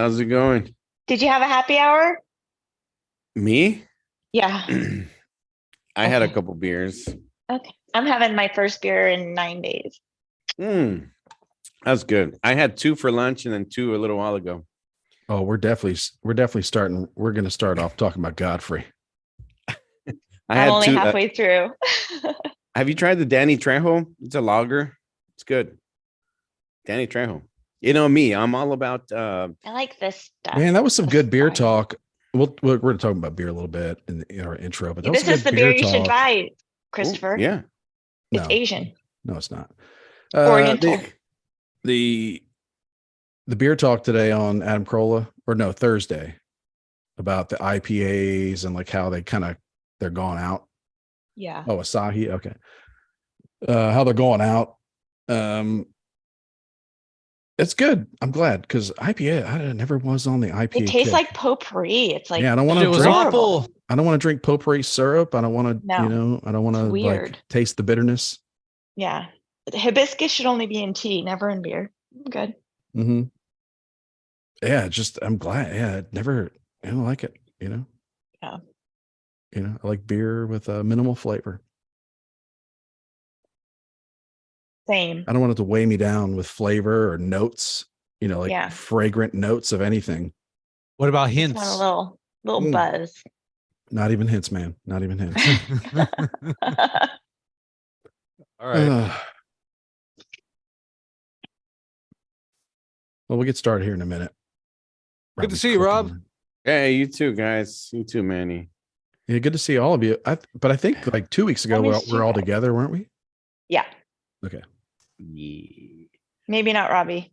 How's it going? Did you have a happy hour? Me? Yeah. I had a Okay. couple beers. Okay. I'm having my first beer in 9 days. Mm, that's good. I had two for lunch and then two a little while ago. Oh, we're definitely starting. We're going to start off talking about Godfrey. I I'm had only two. halfway through. Have you tried the Danny Trejo? It's a lager. It's good. Danny Trejo. You know me. I'm all about. I like this stuff. Man, that was some good beer Sorry. talk. We're going to talk about beer a little bit in our intro, but that was This some is good the beer beer you should talk. buy, Oh, Christopher. yeah. It's No, Asian. no, it's not. Oriental. The beer talk today on Adam Carolla, or no, Thursday, about the IPAs and like how they're gone out. Yeah. Oh, Asahi. Okay. How they're going out. It's good. I'm glad because IPA, I never was on the IPA. It tastes kick. like potpourri. It's like, Yeah, I don't want to It was drink. awful. I don't want to drink potpourri syrup. I don't want to, No, I don't want to it's like weird. taste the bitterness. Yeah. Hibiscus should only be in tea, never in beer. Good. Mm-hmm. Yeah, I'm glad. Yeah, I don't like it, Yeah. I like beer with minimal flavor. Same. I don't want it to weigh me down with flavor or notes, like Yeah. fragrant notes of anything. What about Just hints? want a little Mm. buzz. Not even hints, man. Not even hints. All right. Well, we'll get started here in a minute. Good to Robbie's see you, Rob. cooking. Hey, you too, guys. You too, Manny. Yeah, good to see all of you. But I think like 2 weeks ago I we're missed you all guys. together, weren't we? Yeah. Okay. Yeah. Maybe not Robbie.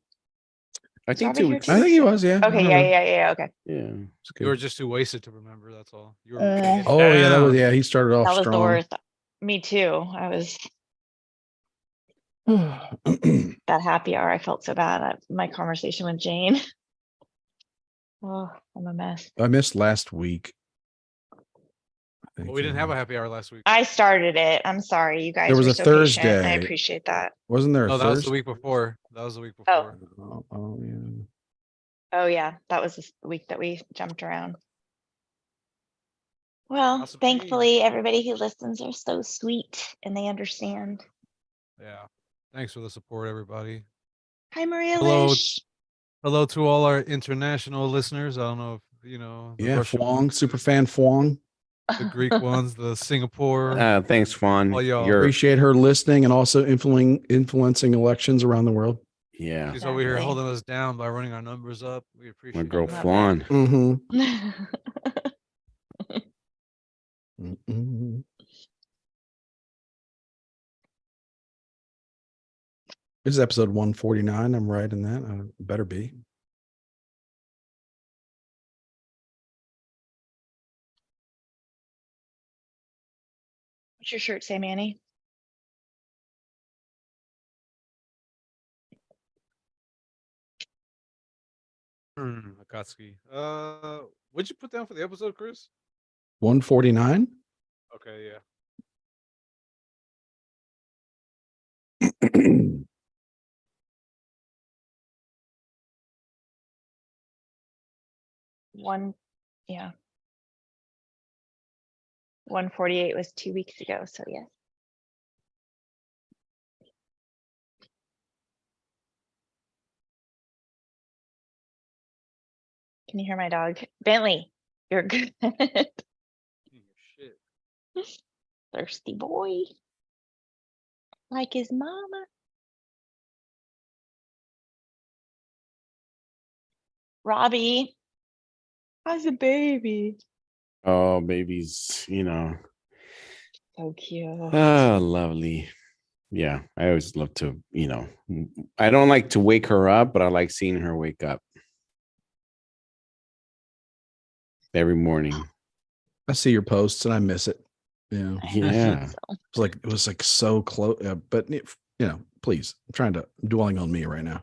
I Is think Robbie 2 here weeks. too? I think he was. Yeah. I Okay. don't Yeah. know. Yeah. Okay. Yeah. It's You were good. just too wasted to remember. That's all. You were. Uh, getting Oh yeah, down. he started off That was the strong. worst. Me too. I was that happy hour. I felt so bad at my conversation with Jane. Oh, I'm a mess. I missed last week. Well, we didn't have a happy hour last week. I started it. I'm sorry. You guys There was were a so patient. I Thursday. appreciate that. Wasn't there a No, that was the Thursday? week before. That was the week Oh. before. Oh yeah. Oh yeah, that was the week that we jumped around. Well, How's it thankfully, everybody who listens are so sweet and they understand. Yeah. Thanks for the support, everybody. Hi, Maria Hello. Lish. Hello to all our international listeners. I don't know if the Yeah, Russian Fwong, ones, super fan Fwong. the Greek ones, the Singapore. Thanks, Fawn. All y'all. Appreciate her listening and also influencing elections around the world. Yeah. She's over here Exactly. holding us down by running our numbers up. We appreciate My girl that. Fawn. Mm-hmm. Mm-hmm. This is episode 149. I'm right in that. Better be. What's your shirt say, Manny? Akatsuki. What'd you put down for the episode, Chris? 149. Okay, yeah. Yeah. 148 was 2 weeks ago, so yes. Can you hear my dog? Bentley, you're good. Shit. Thirsty boy. Like his mama. Robbie. How's a baby? Oh, babies, So cute. Oh, lovely. Yeah, I always love to, I don't like to wake her up, but I like seeing her wake up every morning. I see your posts and I miss it. Yeah. Yeah. It was like so close. But please, I'm dwelling on me right now.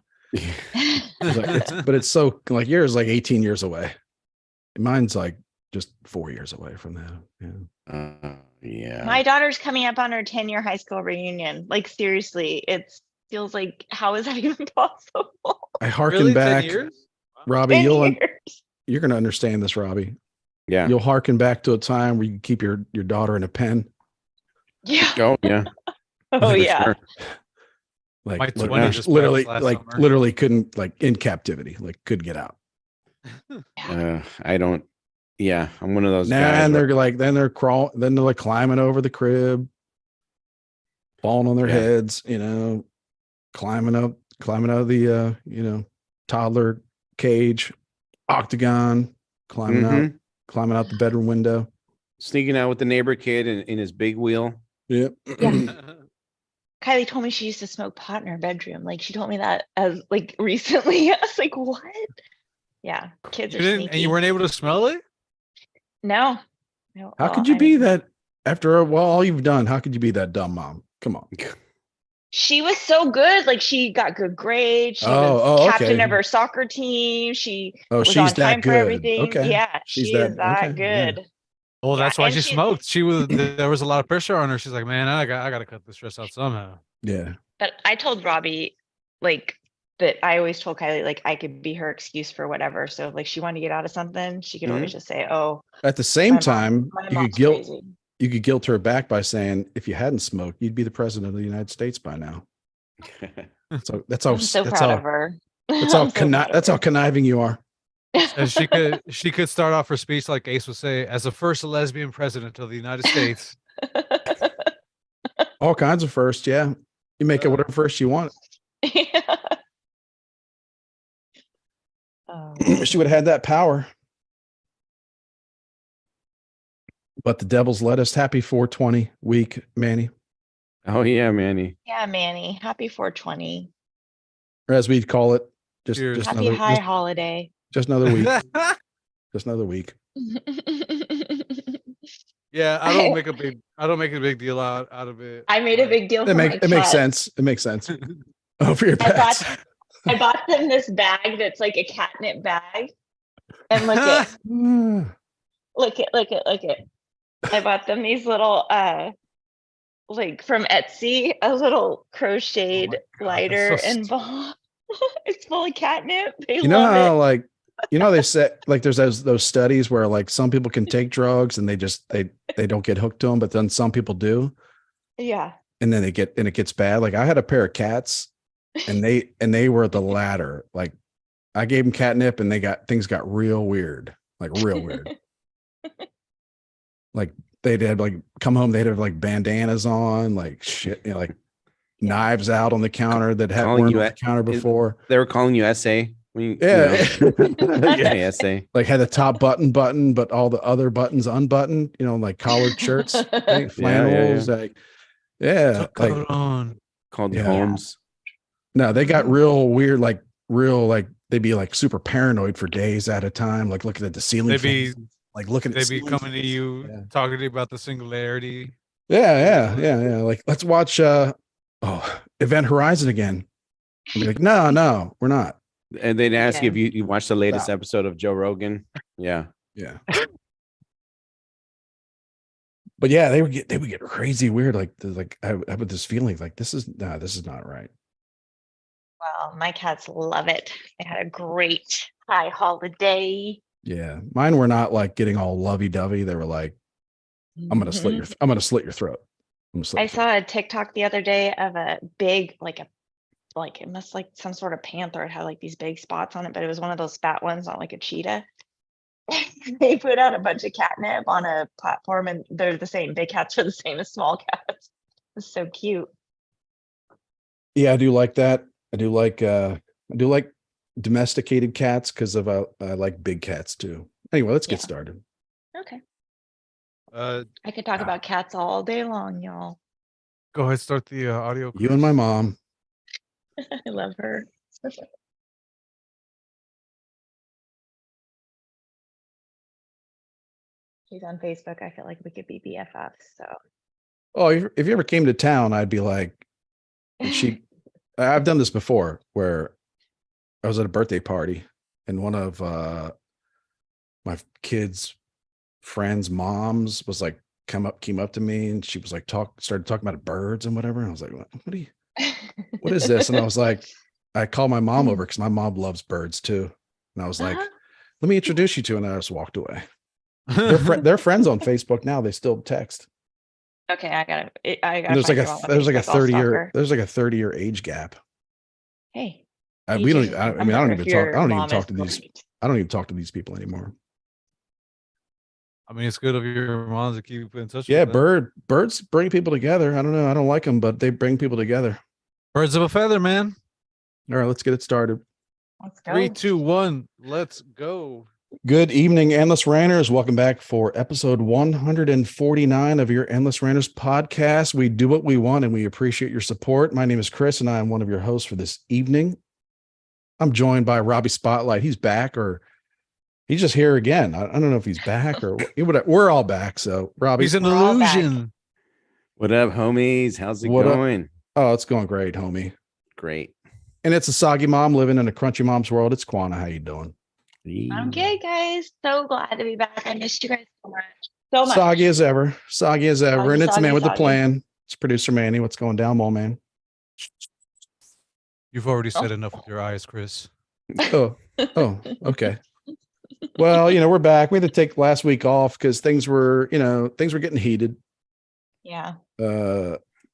But it's so like yours like 18 years away. Mine's like just 4 years away from that. Yeah. Yeah. My daughter's coming up on her 10-year high school reunion. Like seriously, it feels like how is that even possible? I harken Really? back. 10 years? Wow. Robbie, 10 you're years. gonna understand this, Robbie. Yeah. You'll harken back to a time where you keep your daughter in a pen. Yeah. Oh yeah. Oh For yeah. sure. Like My 20 literally, just literally, passed last like summer. literally couldn't, like, in captivity, like could get out. I don't. Yeah, I'm one of those Nah, guys. and where- they're like, then they're crawling, then they're like climbing over the crib, falling on their Yeah. heads, climbing out of the toddler cage, octagon, Mhm. climbing out the bedroom window. Sneaking out with the neighbor kid in his big wheel. Yep. Yeah. Kylie told me she used to smoke pot in her bedroom. Like she told me that as like recently. I was like, what? Yeah, kids You are didn't, sneaky. and you weren't able to smell it? No. How could you be that after all you've done? How could you be that dumb mom? Come on. She was so good. Like she got good grades. She Oh, was captain okay. of her soccer team. She Oh, was she's on that time for good. everything. Okay. Yeah, She's she that- is that okay, yeah. good. Well, Yeah, that's why and she she- smoked. There was a lot of pressure on her. She's like, man, I got to cut this stress out somehow. Yeah. But I told Robbie like that I always told Kylie like I could be her excuse for whatever. So if like she wanted to get out of something, she could always just say, "Oh, At the same my time, my you could mom's guilt crazy." you could guilt her back by saying, if you hadn't smoked, you'd be the president of the United States by now. So that's how I'm so that's proud how of her. that's how I'm so proud of that's how her. conniving you are. And she could start off her speech like Ace would say, as the first lesbian president of the United States. All kinds of firsts, yeah. You make it whatever first you want. Yeah. Oh, She would have had that power. But the devil's lettuce. Happy 420 week, Manny. Oh yeah, Manny. yeah, Manny. Happy 420. Or as we'd call it, just Cheers. just Happy another high holiday. just another week. Just another week. Yeah, I don't make a big deal out of it. I made a Like, big deal for It my makes pets. sense. It makes sense. Oh, for your I pets. bought them this bag that's like a catnip bag. And look it, look it. I bought them these little like from Etsy, a little crocheted God, that's lighter so and ball. It's full of catnip. They You know love how it. like they said like there's those studies where like some people can take drugs and they don't get hooked to them, but then some people do, Yeah. and then it gets bad. Like I had a pair of cats, and they were the latter. Like I gave them catnip, and things got real weird, like real weird. Like they'd have like come home, they'd have like bandanas on, like shit, like knives out on the counter that had Calling weren't you on the counter before. They were calling you SA. When you, Yeah. yeah, SA. Like had the top button, but all the other buttons unbuttoned, like collared shirts, right? Flannels, like took like it on. Called you Yeah. Holmes. no, they got real weird, like they'd be like super paranoid for days at a time, like looking at the ceiling, They'd be fans, like looking at they'd be ceiling coming to fans. you, Yeah. talking to you about the singularity. Yeah. Like let's watch Event Horizon again. I'd be like, no, we're not. And they'd ask you Yeah. if you watched the latest Stop. episode of Joe Rogan. Yeah. Yeah. But yeah, they would get crazy weird. Like I have this feeling like this is not right. Well, my cats love it. They had a great high holiday. Yeah. Mine were not like getting all lovey dovey. They were like, I'm gonna slit your throat. I'm gonna slit your throat. I saw a TikTok the other day of a big, like it must like some sort of panther. It had like these big spots on it, but it was one of those fat ones, not like a cheetah. They put out a bunch of catnip on a platform, and they're the same. Big cats are the same as small cats. It's so cute. Yeah, I do like that. I do like domesticated cats because I like big cats too. Anyway, let's get Yeah. started. Okay. I could talk about cats all day long, y'all. Go ahead, start the audio. You and my Chris. mom. I love her. She's on Facebook. I feel like we could be BFFs. So Oh, if you ever came to town, I'd be like, I've done this before where I was at a birthday party and one of my kids' friends' moms was like came up to me and she was like started talking about birds and whatever. And I was like, what is this? And I was like, I called my mom over because my mom loves birds too. And I was like, Uh-huh. let me introduce you to, and I just walked away. They're friends on Facebook now. They still text. Okay, I gotta And there's like find a you on the there's like a Facebook. I'll 30-year stalk her. 30-year age gap. Hey, We don't. aging. I I'm mean, I her don't if even talk. I your don't even mom talk is to these. great. I don't even talk to these people anymore. I mean, it's good of your moms to keep in touch Yeah, with them. birds bring people together. I don't know. I don't like them, but they bring people together. Birds of a feather, man. All right, let's get it started. Let's go. 3, 2, 1. Let's go. Good evening, Endless Ranters. Welcome back for episode 149 of your Endless Ranters podcast. We do what we want and we appreciate your support. My name is Chris and I am one of your hosts for this evening. I'm joined by Robbie Spotlight. He's back, or he's just here again. I don't know if he's back or we're all back. So Robbie, He's an We're all back. illusion. What up, homies? How's it What up? going? oh, it's going great, homie. Great. And it's a soggy mom living in a crunchy mom's world. It's Quana. How you doing? I'm good, guys. So glad to be back. I missed you guys so much. So much. Soggy as ever. Soggy as ever. And it's a man with a Soggy. plan. It's producer Manny. What's going down, mole man? You've already said enough with your eyes, Chris. Oh, okay. Well, we're back. We had to take last week off because things were getting heated. Yeah.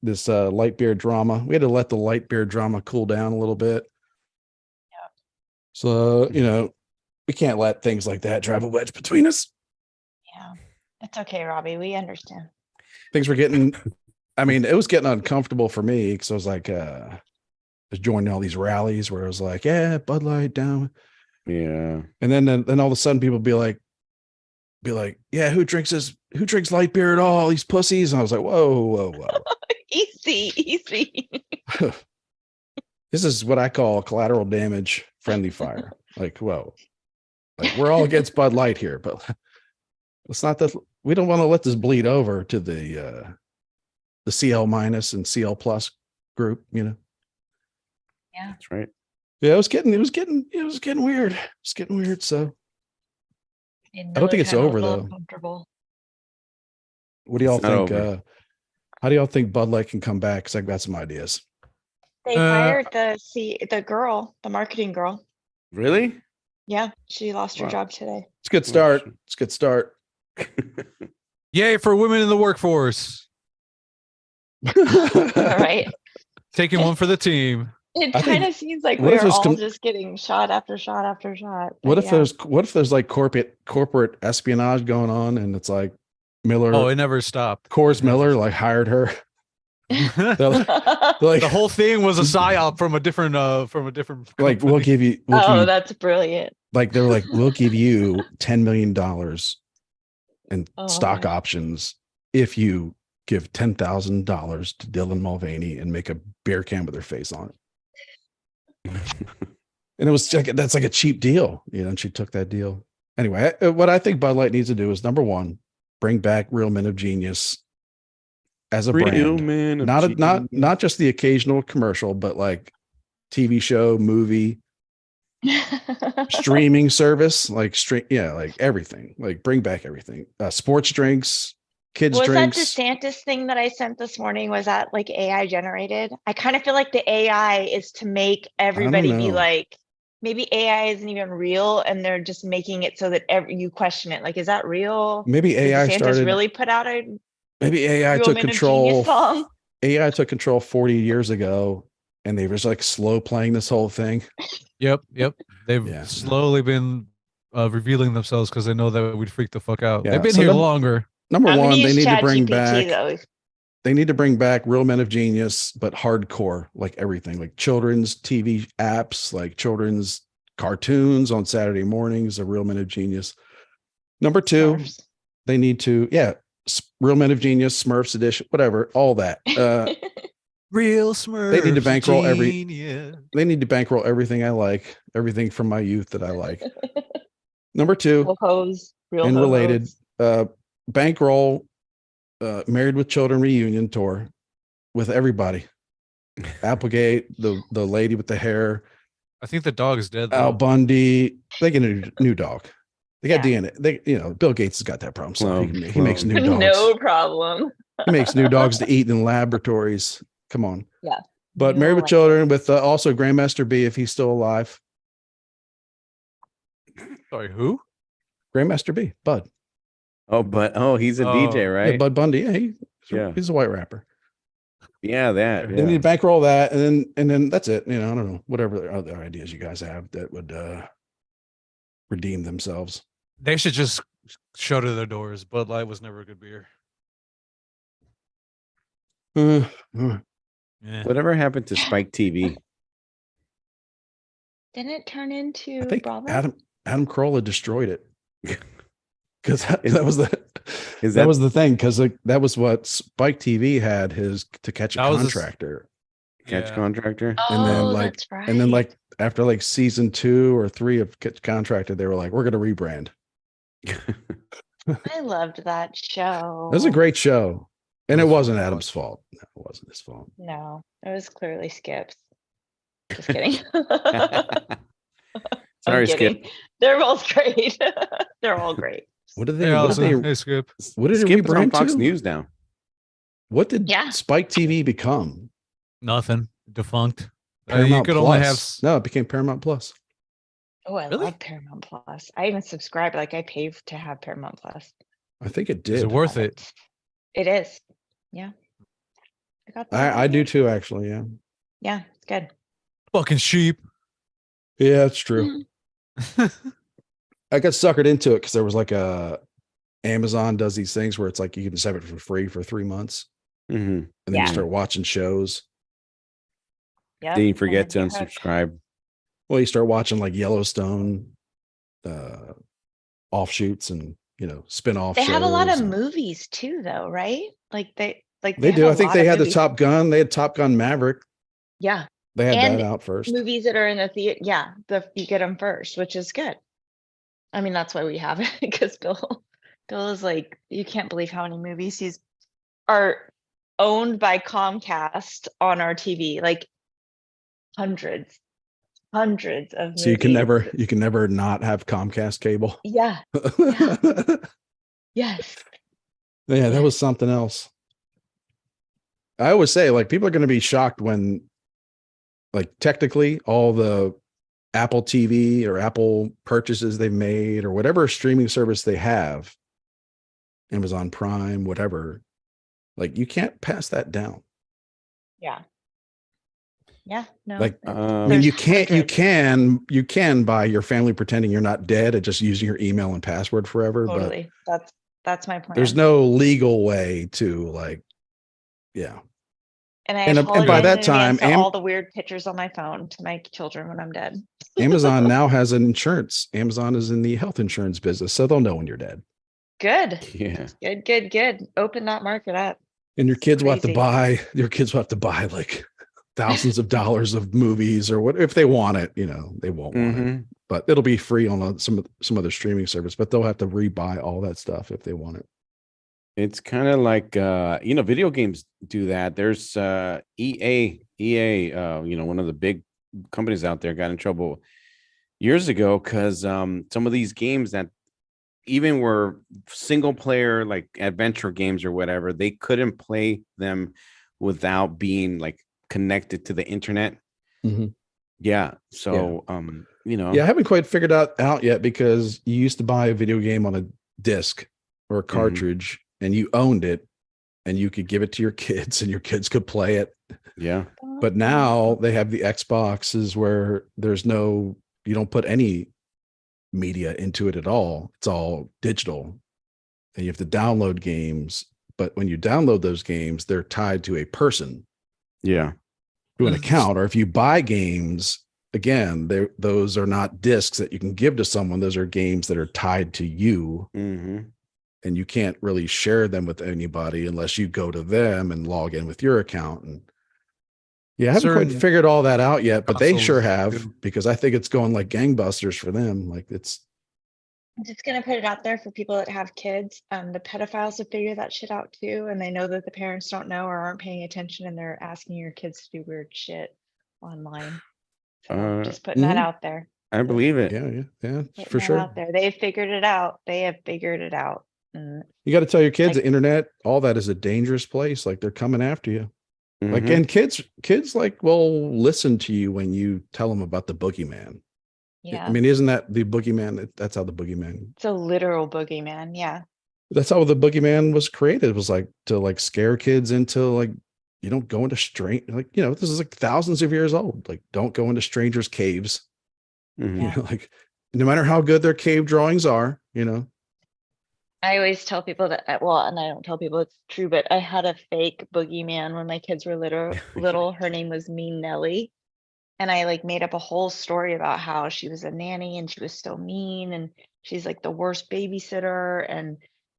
This light beer drama. We had to let the light beer drama cool down a little bit. Yeah. So, we can't let things like that drive a wedge between us. Yeah. It's okay, Robbie. We understand. Things were getting, it was getting uncomfortable for me because I was like, I was joining all these rallies where I was like, yeah, Bud Light down. Yeah. And then all of a sudden people be like, yeah, who drinks light beer at all? These pussies. And I was like, whoa. Easy. This is what I call collateral damage friendly fire. Like, whoa. Like, we're all against Bud Light here, but it's not that we don't want to let this bleed over to the CL minus and CL plus group, Yeah. That's right. Yeah, it was getting weird. It's getting weird. So I don't think it's over though. What do y'all It's not think? over. How do y'all think Bud Light can come back? Because I've got some ideas. They fired the marketing girl. Really? Yeah, she lost her Wow. job today. It's a good start. It's a good start. Yay for women in the workforce. All right. Taking one for the team. It I think- kind of seems like what if we're it's all just getting shot after shot after shot. What but if yeah. there's like corporate espionage going on, and it's like Miller, Oh, it never stopped. Coors Miller, like hired her. They're like, The whole thing was a psyop from a different like company. we'll give you that's brilliant. like they're like we'll give you $10 million in Oh, stock my. options if you give $10,000 to Dylan Mulvaney and make a beer can with her face on it. And it was like that's like a cheap deal, and she took that deal. Anyway, what I think Bud Light needs to do is, number one, bring back Real Men of Genius as a Real brand. man of Not just the occasional commercial, but like TV show, movie, streaming service, like like everything. Like bring back everything. Sports drinks, kids Was drinks. that DeSantis thing that I sent this morning? Was that like AI generated? I kind of feel like the AI is to make everybody be know. like, maybe AI isn't even real, and they're just making it so that you question it. Like, is that real? Maybe Did AI DeSantis started. really put out a Maybe AI Real took Men of Genius control. song? AI took control 40 years ago, and they were just like slow playing this whole thing. Yep. They've Yeah. slowly been revealing themselves because they know that we'd freak the fuck out. Yeah, They've been so here number- longer. Number I'm one, gonna they use need to bring ChatGPT back. though. They need to bring back Real Men of Genius, but hardcore, like everything, like children's TV apps, like children's cartoons on Saturday mornings. The Real Men of Genius. Number two, Smurfs. they need to, Real Men of Genius, Smurfs edition, whatever, all that. Real Smurfs. They need to bankroll genius. They need to bankroll everything I like, everything from my youth that I like. Number two, Real hoes. Real and related, ho-hos. bankroll Married with Children reunion tour with everybody. Applegate, the lady with the hair, I think the dog is dead. Al Though. Bundy. They get a new dog. They got Yeah. DNA. Bill Gates has got that problem. So he makes Clone. new dogs. No problem. He makes new dogs to eat in laboratories. Come on. Yeah. But New Married with electric. Children with also Grandmaster B, if he's still alive. Sorry, who? Grandmaster B, Bud. Oh, but he's a DJ, Yeah, right? Bud Bundy. Yeah. He's a white rapper. Yeah, that. They Yeah. need to bankroll that, and then that's it. You know, I don't know, whatever other ideas you guys have that would redeem themselves. They should just shutter their doors. Bud Light was never a good beer. Uh, Yeah. Whatever happened to Spike TV? Didn't it turn I into think Bravo? Adam Carolla destroyed it because Is- that was Is the thing, because that was what Spike TV had his To Catch a That was a s- Contractor, Catch Yeah. Contractor? and then Oh, like that's right. and then like after like season 2 or 3 of Catch Contractor, they were like, we're gonna rebrand. I loved that show. It was a great show, and It it was wasn't fun to Adam's fault. No, it wasn't his fault. No, it was clearly Skip's. Just kidding. Sorry, I'm Skip. kidding. They're both great. They're all great. What did they? Hey, What Allison. did they? Hey, Skip. What did it Skip is on rebrand Fox to? News now. What did Yeah. Spike TV become? Nothing. Defunct. You Paramount could Plus. only have. No, it became Paramount Plus. Oh, I Really? love Paramount Plus. I even subscribe. Like I pay to have Paramount Plus. I think it did. Is it worth Love it? It is. Yeah. I got that. I do too, actually. Yeah. Yeah, it's good. Fucking sheep. Yeah, that's true. I got suckered into it because there was like Amazon does these things where it's like you can just have it for free for 3 months, Hmm. and then Yeah. you start watching shows. Yeah. Then you forget to unsubscribe. Well, you start watching like Yellowstone, offshoots, and spin-off They shows. have a lot of and- movies too, though, right? Like they They have do. a I think lot they of had the movies. Top Gun. They had Top Gun Maverick. Yeah, They had And that out first. movies that are in the theater. Yeah, you get them first, which is good. I mean, that's why we have it, because Bill is like, you can't believe how many movies are owned by Comcast on our TV, like hundreds of movies. So you can never not have Comcast cable. Yeah. Yes. Yeah, that Yeah. was something else. I always say, like, people are going to be shocked when, like, technically all the Apple TV or Apple purchases they've made or whatever streaming service they have, Amazon Prime, whatever, like, you can't pass that down. Yeah. Yeah. No. Like, it's- I mean, there's you hundreds. you can by your family pretending you're not dead and just using your email and password forever, but Totally. That's my plan. there's no legal way to, like, yeah. And I and apologize by in that advance time, to all the weird pictures on my phone to my children when I'm dead. Amazon now has an insurance. Amazon is in the health insurance business, so they'll know when you're dead. Good. Yeah. Good. Open that market up. And your kids will have to Crazy. buy like thousands of dollars of movies or what if they want it, they won't want it. Mhm. But it'll be free on some other streaming service, but they'll have to rebuy all that stuff if they want it. It's kind of like video games do that. There's EA, one of the big companies out there got in trouble years ago because some of these games that even were single player like adventure games or whatever, they couldn't play them without being like connected to the internet. Mhm. Yeah. So Yeah, I haven't quite figured out yet, because you used to buy a video game on a disc or a cartridge and you owned it and you could give it to your kids and your kids could play it. yeah. But now they have the Xboxes where you don't put any media into it at all. It's all digital. And you have to download games. But when you download those games, they're tied to a person, Yeah. to an account. Or if you buy games, again, those are not discs that you can give to someone. Those are games that are tied to you. Hmm. And you can't really share them with anybody unless you go to them and log in with your account. And yeah, I haven't quite Certain figured all that out yet, but they consoles sure have, do. because I think it's going like gangbusters for them. Like I'm just gonna put it out there for people that have kids. The pedophiles have figured that shit out too, and they know that the parents don't know or aren't paying attention, and they're asking your kids to do weird shit online. So just putting that mhm. out there. I believe it. yeah, Putting for that sure. Out there. They have figured it out. They have figured it out. And You got to tell your kids Like- the internet, all that is a dangerous place. Like, they're coming after you. Like, Mhm. and kids like will listen to you when you tell them about the boogeyman. Yeah. I mean, isn't that the boogeyman? That's how the boogeyman. It's a literal boogeyman. Yeah. That's how the boogeyman was created. It was like to like scare kids into like, you don't go into like, this is like thousands of years old. Like, don't go into strangers' caves. Mhm. Yeah. Like no matter how good their cave drawings are, I always tell people that, well, and I don't tell people it's true, but I had a fake boogeyman when my kids were little. Her name was Mean Nellie. And I like made up a whole story about how she was a nanny and she was so mean and she's like the worst babysitter. And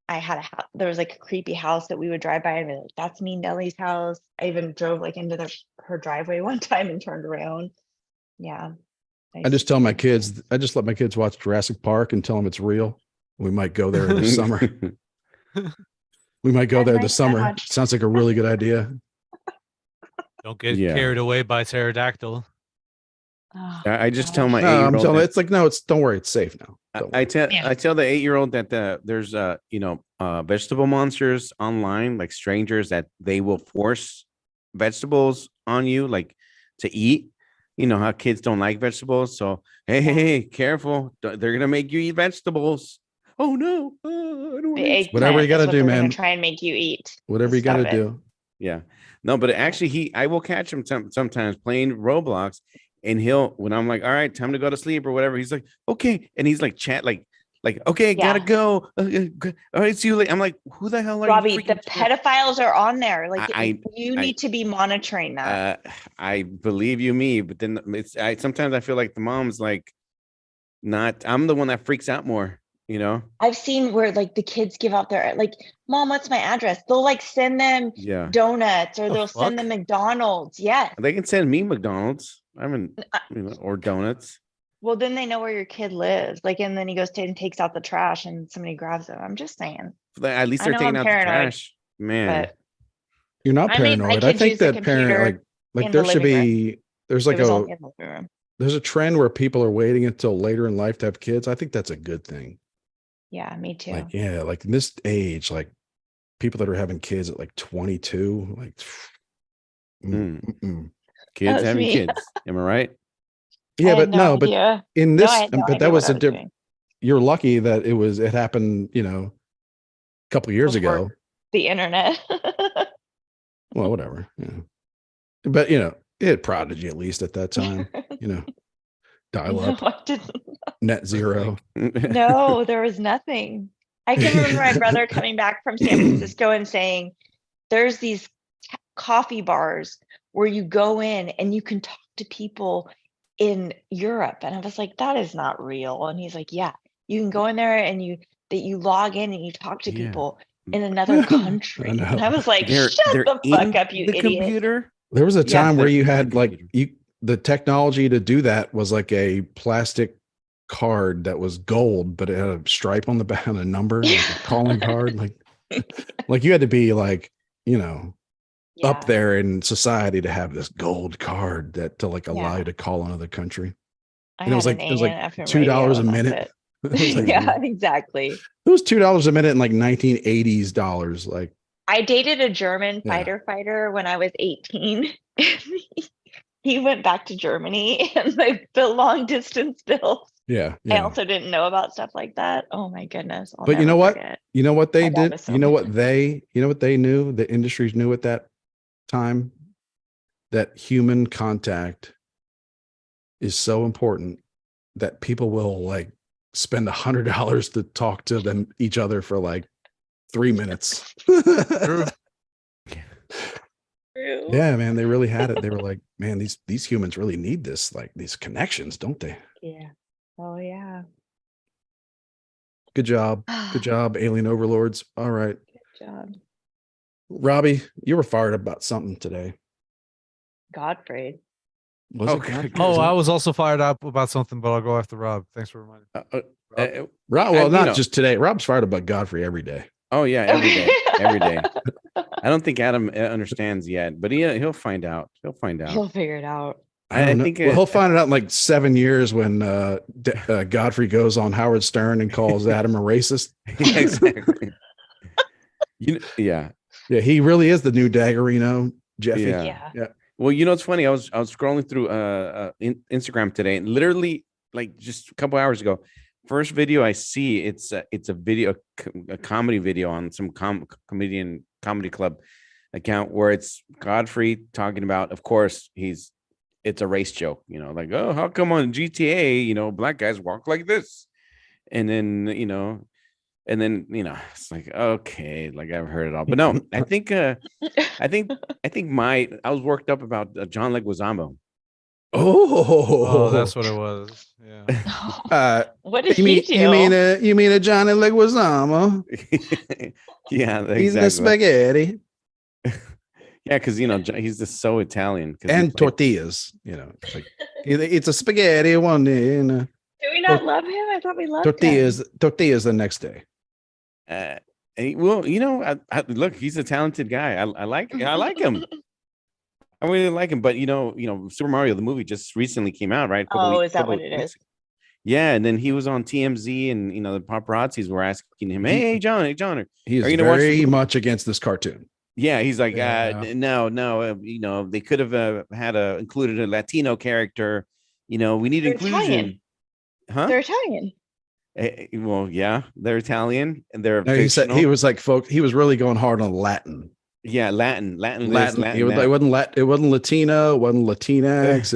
I had there was like a creepy house that we would drive by and be like, that's Mean Nellie's house. I even drove like into her driveway one time and turned around. Yeah. I just tell my kids, I just let my kids watch Jurassic Park and tell them it's real. We might go there this summer. We might go there this summer. Sounds like a really good idea. Don't get carried away by pterodactyl. Oh, I just tell my No, 8-year-old. I'm telling it's like, no, don't worry, it's safe now. I tell the 8-year-old that there's vegetable monsters online, like strangers that they will force vegetables on you, like to eat. You know how kids don't like vegetables, so hey, careful! They're gonna make you eat vegetables. Oh no! I don't want to. Whatever you got to do, man. Try and make you eat. Whatever you got to do. Yeah, no, but actually, I will catch him sometimes playing Roblox. And when I'm like, all right, time to go to sleep or whatever, he's like, okay. And he's like, okay, gotta go. All right, see you later. I'm like, who the hell are Robbie, you? Robbie, the pedophiles are on there. Like, you need I to be monitoring that. I believe you me, but then sometimes I feel like the mom's like, I'm the one that freaks out more, I've seen where like the kids give out their, like, Mom, what's my address? They'll like send them donuts or they'll send them McDonald's. Yes. They can send me McDonald's. Or donuts. Well, then they know where your kid lives. Like, and then he goes and takes out the trash and somebody grabs it. I'm just saying. At least they're taking out the trash. Man. You're not paranoid. I think that parent like there should be there's like there's a trend where people are waiting until later in life to have kids. I think that's a good thing. Yeah, me too. Like, like in this age, like people that are having kids at like 22, like kids having kids. Am I right? Yeah, but no, but in this, but that was a different. You're lucky that it happened, a couple of years ago. The internet. Well, whatever. Yeah. But it had Prodigy at least at that time, dial up, net zero. No, there was nothing. I can remember my brother coming back from San Francisco and saying, there's these coffee bars where you go in and you can talk to people in Europe. And I was like, that is not real. And he's like, yeah, you can go in there and you log in and you talk to people in another country. And I was like, shut the fuck up, you idiot. Computer. There was a time where you had like the technology to do that was like a plastic card that was gold, but it had a stripe on the back and a number, like a calling card. Like you had to be like, up there in society to have this gold card that to like allow you to call another country. And it was like $2 a minute. Yeah, exactly. It was $2 a minute in like 1980s dollars. Like I dated a German fighter when I was 18. He went back to Germany and like the long distance bills. Yeah. I also didn't know about stuff like that. Oh my goodness. But you know what? You know what they did? You know what they knew? The industries knew at that time that human contact is so important that people will like spend $100 to talk to each other for like 3 minutes. True. Yeah, man, they really had it. They were like, man, these humans really need this, like these connections, don't they? Yeah. Oh yeah. Good job. Good job, alien overlords. All right. Good job. Robbie, you were fired up about something today. Godfrey. Was it Godfrey? Oh, I was also fired up about something, but I'll go after Rob. Thanks for reminding. Rob, well, not just today. Rob's fired up about Godfrey every day. Oh yeah, every day. Every day. I don't think Adam understands yet, but he'll find out. He'll find out. He'll figure it out. I think he'll find it out in like 7 years when Godfrey goes on Howard Stern and calls Adam a racist. Yeah, exactly. Yeah, he really is the new Daggerino, Jeffy. Yeah. Well, it's funny. I was scrolling through Instagram today, and literally like just a couple hours ago. First video I see, it's a video, a comedy video on some comedian comedy club account where it's Godfrey talking about, of course, it's a race joke, like, oh, how come on GTA, black guys walk like this? And then, it's like, okay, like I've heard it all. But no, I was worked up about John Leguizamo. Oh, that's Oh, what it was. Yeah. What did you mean he you mean do? you mean a Johnny Yeah, Leguizamo eating the exactly. spaghetti Yeah, because he's just so Italian. Because and tortillas? It's like it's a spaghetti one day and Do we not love him? I thought we loved him. tortillas the next day. Well, look, he's a talented guy. I like him. I really like him. But Super Mario the movie just recently came out, right? Oh, is that what it is? Yeah, and then he was on TMZ, and the paparazzis were asking him, "Hey, John, He is are you gonna watch this very movie?" much against this cartoon. Yeah, he's like, Yeah. no, they could have had included a Latino character. We need They're inclusion, Italian. huh? They're Italian. Well, yeah, they're Italian and they're No, he said fictional. he was like, folks, he was really going hard on Latin. Yeah, Latin. Latin. Latin It wasn't it wasn't Latino, it wasn't Latinx.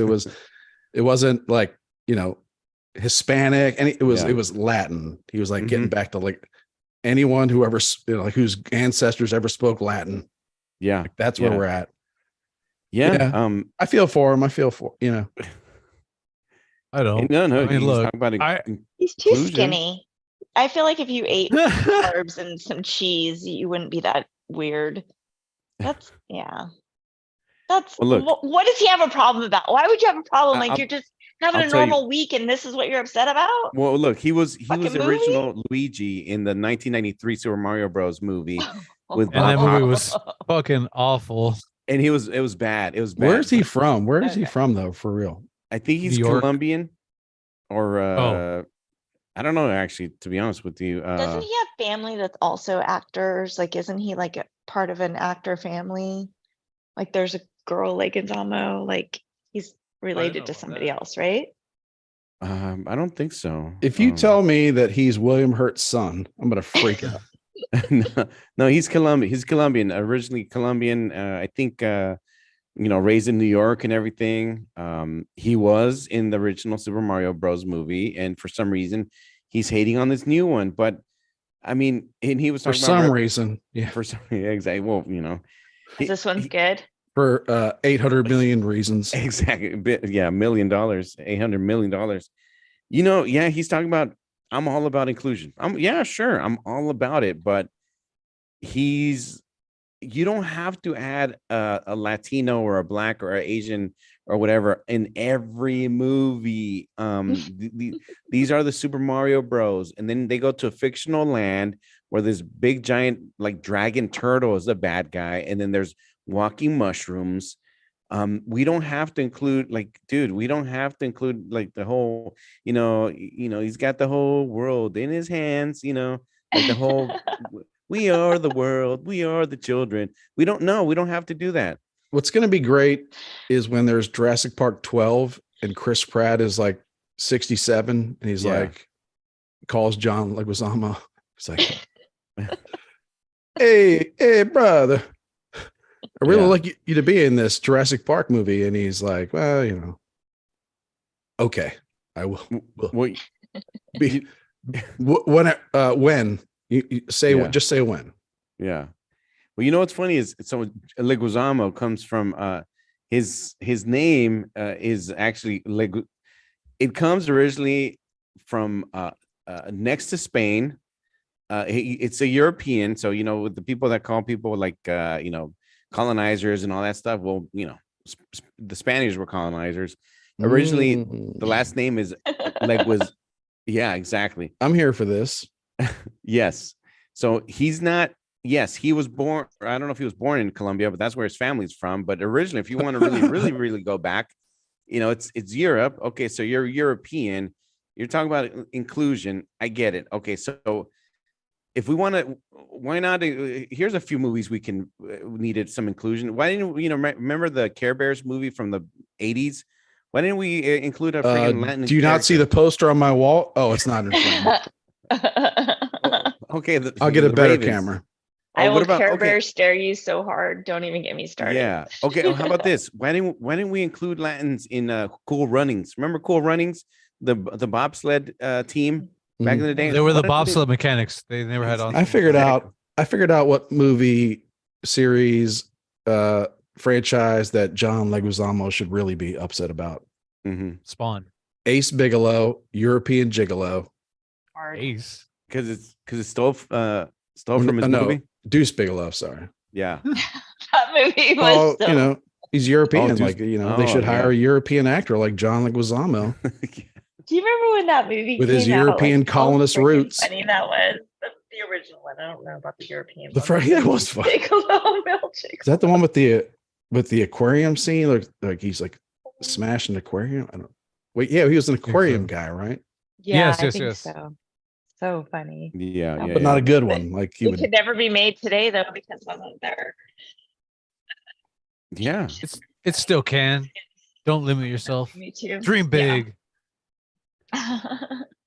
It wasn't like, Hispanic, and it was Latin. He was like getting back to like anyone who ever, like whose ancestors ever spoke Latin. Yeah, Like, that's where we're at. Yeah. I feel for him. I don't. No. I mean, He's look, talking about He's too inclusion. skinny. I feel like if you ate carbs and some cheese, you wouldn't be that weird. That's That's Well, look. what does he have a problem about? Why would you have a problem? Like I'll- you're just having I'll a tell you. normal week and this is what you're upset about? Well, look, he was Fucking the movie? original Luigi in the 1993 Super Mario Bros. Movie with and that Bob movie Hope. was fucking awful. And it was bad. It was bad. Where's he from? Where is he Okay. from though? For real? I think he's New York? Colombian, or Oh. I don't know actually. To be honest with you, Doesn't he have family that's also actors? Like, isn't he like a part of an actor family? Like, there's a girl Leguizamo. Like, he's related know to about somebody that. else, right? I don't think so. If you tell me that he's William Hurt's son, I'm gonna freak out. no, he's Colombian. He's Colombian, originally Colombian. I think raised in New York and everything. He was in the original Super Mario Bros. Movie, and for some reason, he's hating on this new one. But I mean, and he was For talking some about reason, yeah. for some exactly. Well, This one's good. For 800 million reasons. exactly. $1 million, $800 million. Yeah, he's talking about. I'm all about inclusion. Sure, I'm all about it, but you don't have to add a Latino or a black or an Asian or whatever in every movie. These are the Super Mario Bros. And then they go to a fictional land where this big giant like dragon turtle is the bad guy, and then there's walking mushrooms. We don't have to include like, dude, we don't have to include like the whole, he's got the whole world in his hands, like the whole we are the world, we are the children. We don't have to do that. What's going to be great is when there's Jurassic Park 12 and Chris Pratt is like 67 and he's like, calls John Leguizamo. He's like, hey, brother, I really like you to be in this Jurassic Park movie. And he's like, well, okay, I will. Well, Be, when you say, just say when. Yeah. Well, what's funny is so Leguizamo comes from his name is actually it comes originally from next to Spain. It's a European, so with the people that call people like colonizers and all that stuff. Well, the Spaniards were colonizers. Originally, the last name is Leguiz. Yeah, exactly. I'm here for this. Yes. So he's not. Yes, he was born. I don't know if he was born in Colombia, but that's where his family's from. But originally, if you want to really go back, it's Europe. Okay, so you're European. You're talking about inclusion. I get it. Okay, so if we want to, why not? Here's a few movies we needed some inclusion. Why didn't remember the Care Bears movie from the 80s Why didn't we include a freaking Latin? Do you not see the poster on my wall? Oh, it's not in frame. Okay, I'll get a the better Ravens. camera. I Oh, will what about Care okay? Bear stare you so hard. Don't even get me started. Yeah. Okay. How about this? Why didn't we include Latins in Cool Runnings? Remember Cool Runnings, the bobsled team back in the day? They were the Why didn't bobsled mechanics. They never had on. I figured out what movie series franchise that John Leguizamo should really be upset about. Spawn. Ace Bigelow, European Gigolo. Hard. Ace. Because it stole from his no, movie. Deuce Bigelow, sorry. Yeah. That movie was Oh, so you know, he's European. Deuce- they should hire a European actor like John Leguizamo Do you remember when that movie with came his out? European how colonist freaking roots. Funny that was. That's the original one. I don't know about the European The one. first, yeah, it was fun. Bigelow milkshake. Is that the one with the aquarium scene? Like he's like smashing the aquarium. I don't. Wait, yeah, he was an aquarium guy, right? Yeah, Yes, I yes, think yes. so. So funny. Yeah. But not a good one. Like he It would. could never be made today though because wasn't there. Yeah. It still can. Don't limit yourself. Me too. Dream big.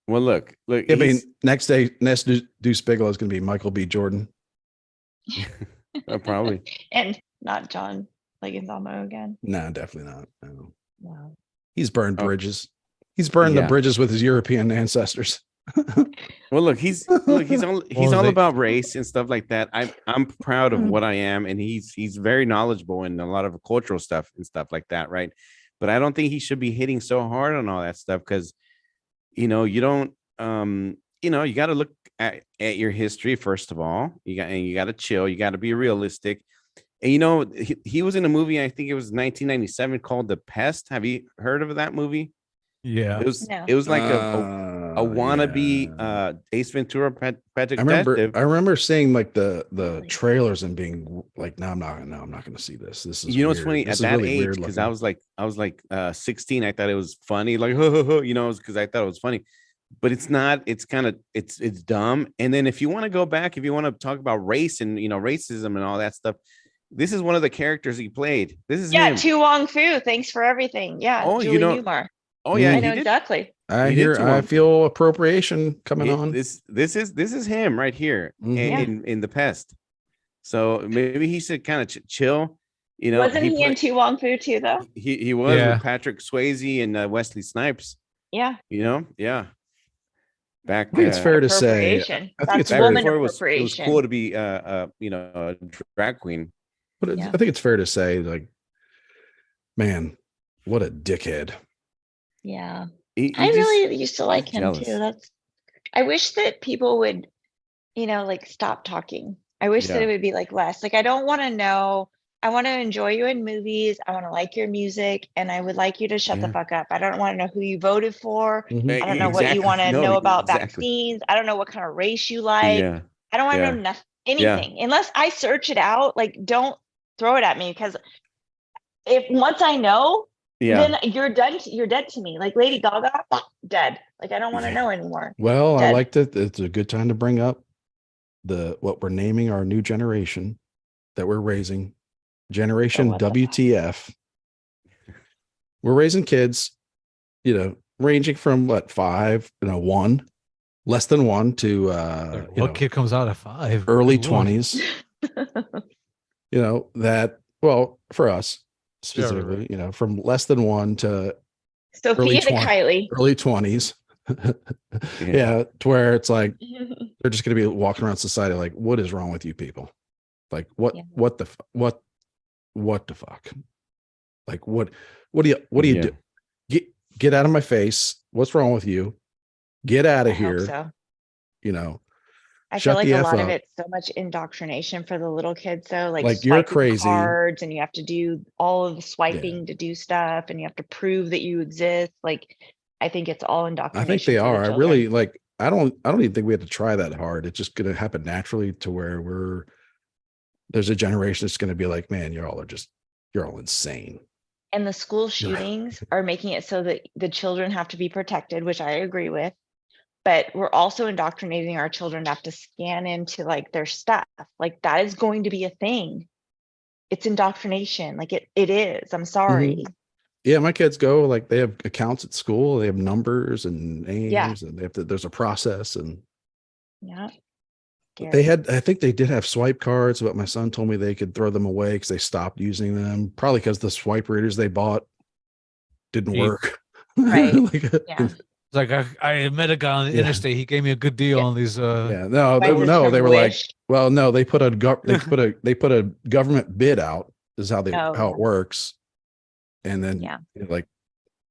Well, look. I mean, next Deuce Bigelow is going to be Michael B. Jordan. Probably. And not John Leguizamo again. No, definitely not. No. No. He's burned bridges. He's burned the Yeah. bridges with his European ancestors. Well, look, he's all about race and stuff like that. I'm proud of Mm. what I am, and he's very knowledgeable in a lot of cultural stuff and stuff like that, right? But I don't think he should be hitting so hard on all that stuff because, you don't, you got to look at your history first of all. You got to chill. You got to be realistic. And he was in a movie. I think it was 1997 called The Pest. Have you heard of that movie? Yeah. It was No. it was like a wannabe Ace Ventura Pet Detective. I remember seeing like the trailers and being like, no, I'm not going to see this. This is What's weird. funny This at is that really age weird because looking. I was like 16. I thought it was funny, like because I thought it was funny, but it's not. It's kind of it's dumb. And then if you want to go back, if you want to talk about race and racism and all that stuff, this is one of the characters he played. This is him. Tu Wong Fu. Thanks for everything. Yeah. Oh, Julie Newmar. Oh yeah, I he know did. exactly. I feel appropriation coming on. This is him right here in The Pest. So maybe he should kind of chill. Wasn't he in Tu Wong Fu too though? He was with Patrick Swayze and Wesley Snipes. Yeah. Yeah. Back. I think it's fair to say. I think it's fair. Woman it was appropriation. cool to be a drag queen. But I think it's fair to say, like, man, what a dickhead. Yeah. I really used to like him jealous. too. I wish that people would, like stop talking. I wish that it would be like less. Like I don't want to know. I want to enjoy you in movies. I want to like your music, and I would like you to shut the fuck up. I don't want to know who you voted for. I don't know what you want to know about vaccines. I don't know what kind of race you like. Yeah. I don't want to know anything unless I search it out. Like, don't throw it at me because if once I know, then you're done. You're dead to me. Like Lady Gaga, dead. Like I don't want to know anymore. Well, Dead. I like that. It's a good time to bring up what we're naming our new generation that we're raising. Generation WTF. We're raising kids, ranging from 5, 1, less than 1 to what kid comes out at 5? early 20s. That for us specifically, from less than 1 to Sophia to Kylie. Early 20s. To where it's like they're just going to be walking around society like, what is wrong with you people? Like what the fuck? Like what do you do? Get out of my face. What's wrong with you? Get out of here. I feel like a lot of it's so much indoctrination for the little kids though. Like you're crazy cards and you have to do all of the swiping to do stuff and you have to prove that you exist. Like I think it's all indoctrination. I think they are. I really I don't even think we have to try that hard. It's just going to happen naturally to where there's a generation that's going to be like, man, you're all insane. And the school shootings are making it so that the children have to be protected, which I agree with. But we're also indoctrinating our children to have to scan into their stuff. Like that is going to be a thing. It's indoctrination. Like it is. I'm sorry. Yeah, my kids go like they have accounts at school. They have numbers and names, and they have to. There's a process, and Yeah. they Scary. had. I think they did have swipe cards, but my son told me they could throw them away because they stopped using them. Probably because the swipe readers they bought didn't Cheap. work. Right. Like, Yeah. It's like I met a guy on the Yeah. interstate. He gave me a good deal Yeah. on these. yeah, no, Buy this no, from they were like, Wish. well, no, they put a they put a government bid out. Is how they Oh, how yeah. it works, and then Yeah. like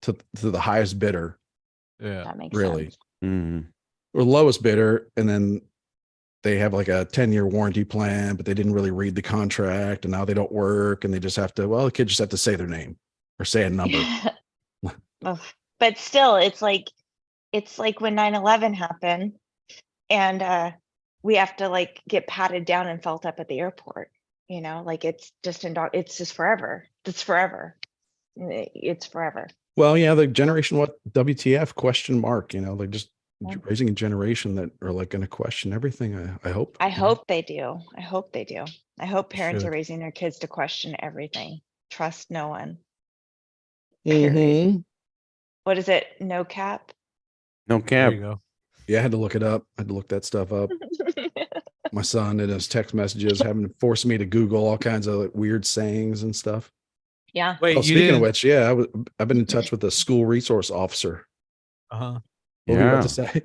to the highest bidder, Yeah. That makes really, sense. Mhm. or lowest bidder, and then they have like a 10-year warranty plan, but they didn't really read the contract, and now they don't work, and they just have to. Well, the kids just have to say their name or say a number. Ugh. But still, it's like when 9/11 happened and we have to like get patted down and felt up at the airport, like it's just it's just forever. It's forever. It's forever. Well, yeah, the generation what WTF question mark, like just Yeah. raising a generation that are like going to question everything. I hope. I hope they do. I hope they do. I hope parents are Should. raising their kids to question everything. Trust no one. Mhm. What is it? No cap? No There cap. you go. Yeah, I had to look it up. I had to look that stuff up. My son in his text messages having to force me to Google all kinds of like, weird sayings and stuff. Yeah. Wait, Oh, you speaking of didn't? which, yeah, I've been in touch with a school resource officer. Uh-huh. What were you about Yeah. to say?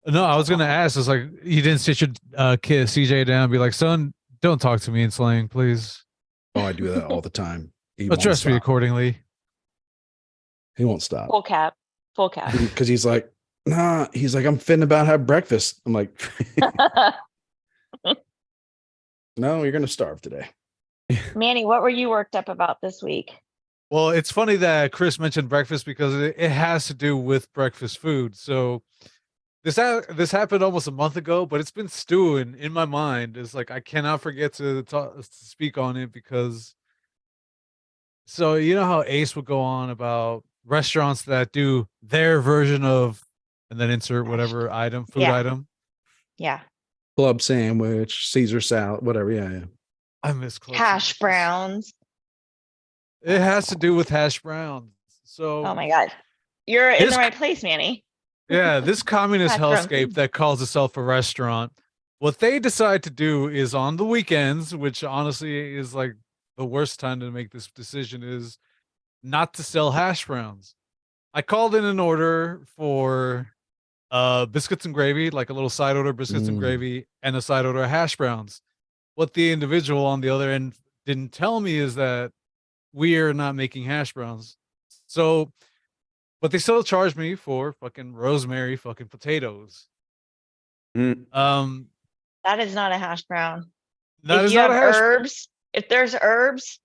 No, I was gonna ask. It's like you didn't sit your kid CJ down and be like, son, don't talk to me in slang, please. Oh, I do that all the time. He won't Address me stop. accordingly. He won't stop Full cap. Full cap. because he's like, nah. He's like, I'm finna about to have breakfast. I'm like, no, you're gonna starve today. Manny, what were you worked up about this week? Well, it's funny that Chris mentioned breakfast because it has to do with breakfast food. So this happened almost a month ago, but it's been stewing in my mind. It's like I cannot forget to speak on it because. So you know how Ace would go on about restaurants that do their version of, and then insert whatever food Yeah. item. Yeah. Club sandwich, Caesar salad, whatever. Yeah, yeah. I miss club Hash sandwiches. browns. It has to do with hash browns. So Oh my God. You're in This- the right place, Manny. yeah, this communist Hash browns. hellscape that calls itself a restaurant, what they decide to do is on the weekends, which honestly is like the worst time to make this decision, is not to sell hash browns. I called in an order for biscuits and gravy, like a little side order biscuits and Mm. gravy and a side order of hash browns. What the individual on the other end didn't tell me is that we are not making hash browns. So, but they still charge me for fucking rosemary fucking potatoes. Mm. That is not a hash brown. That If is you not have a hash. herbs, if there's herbs,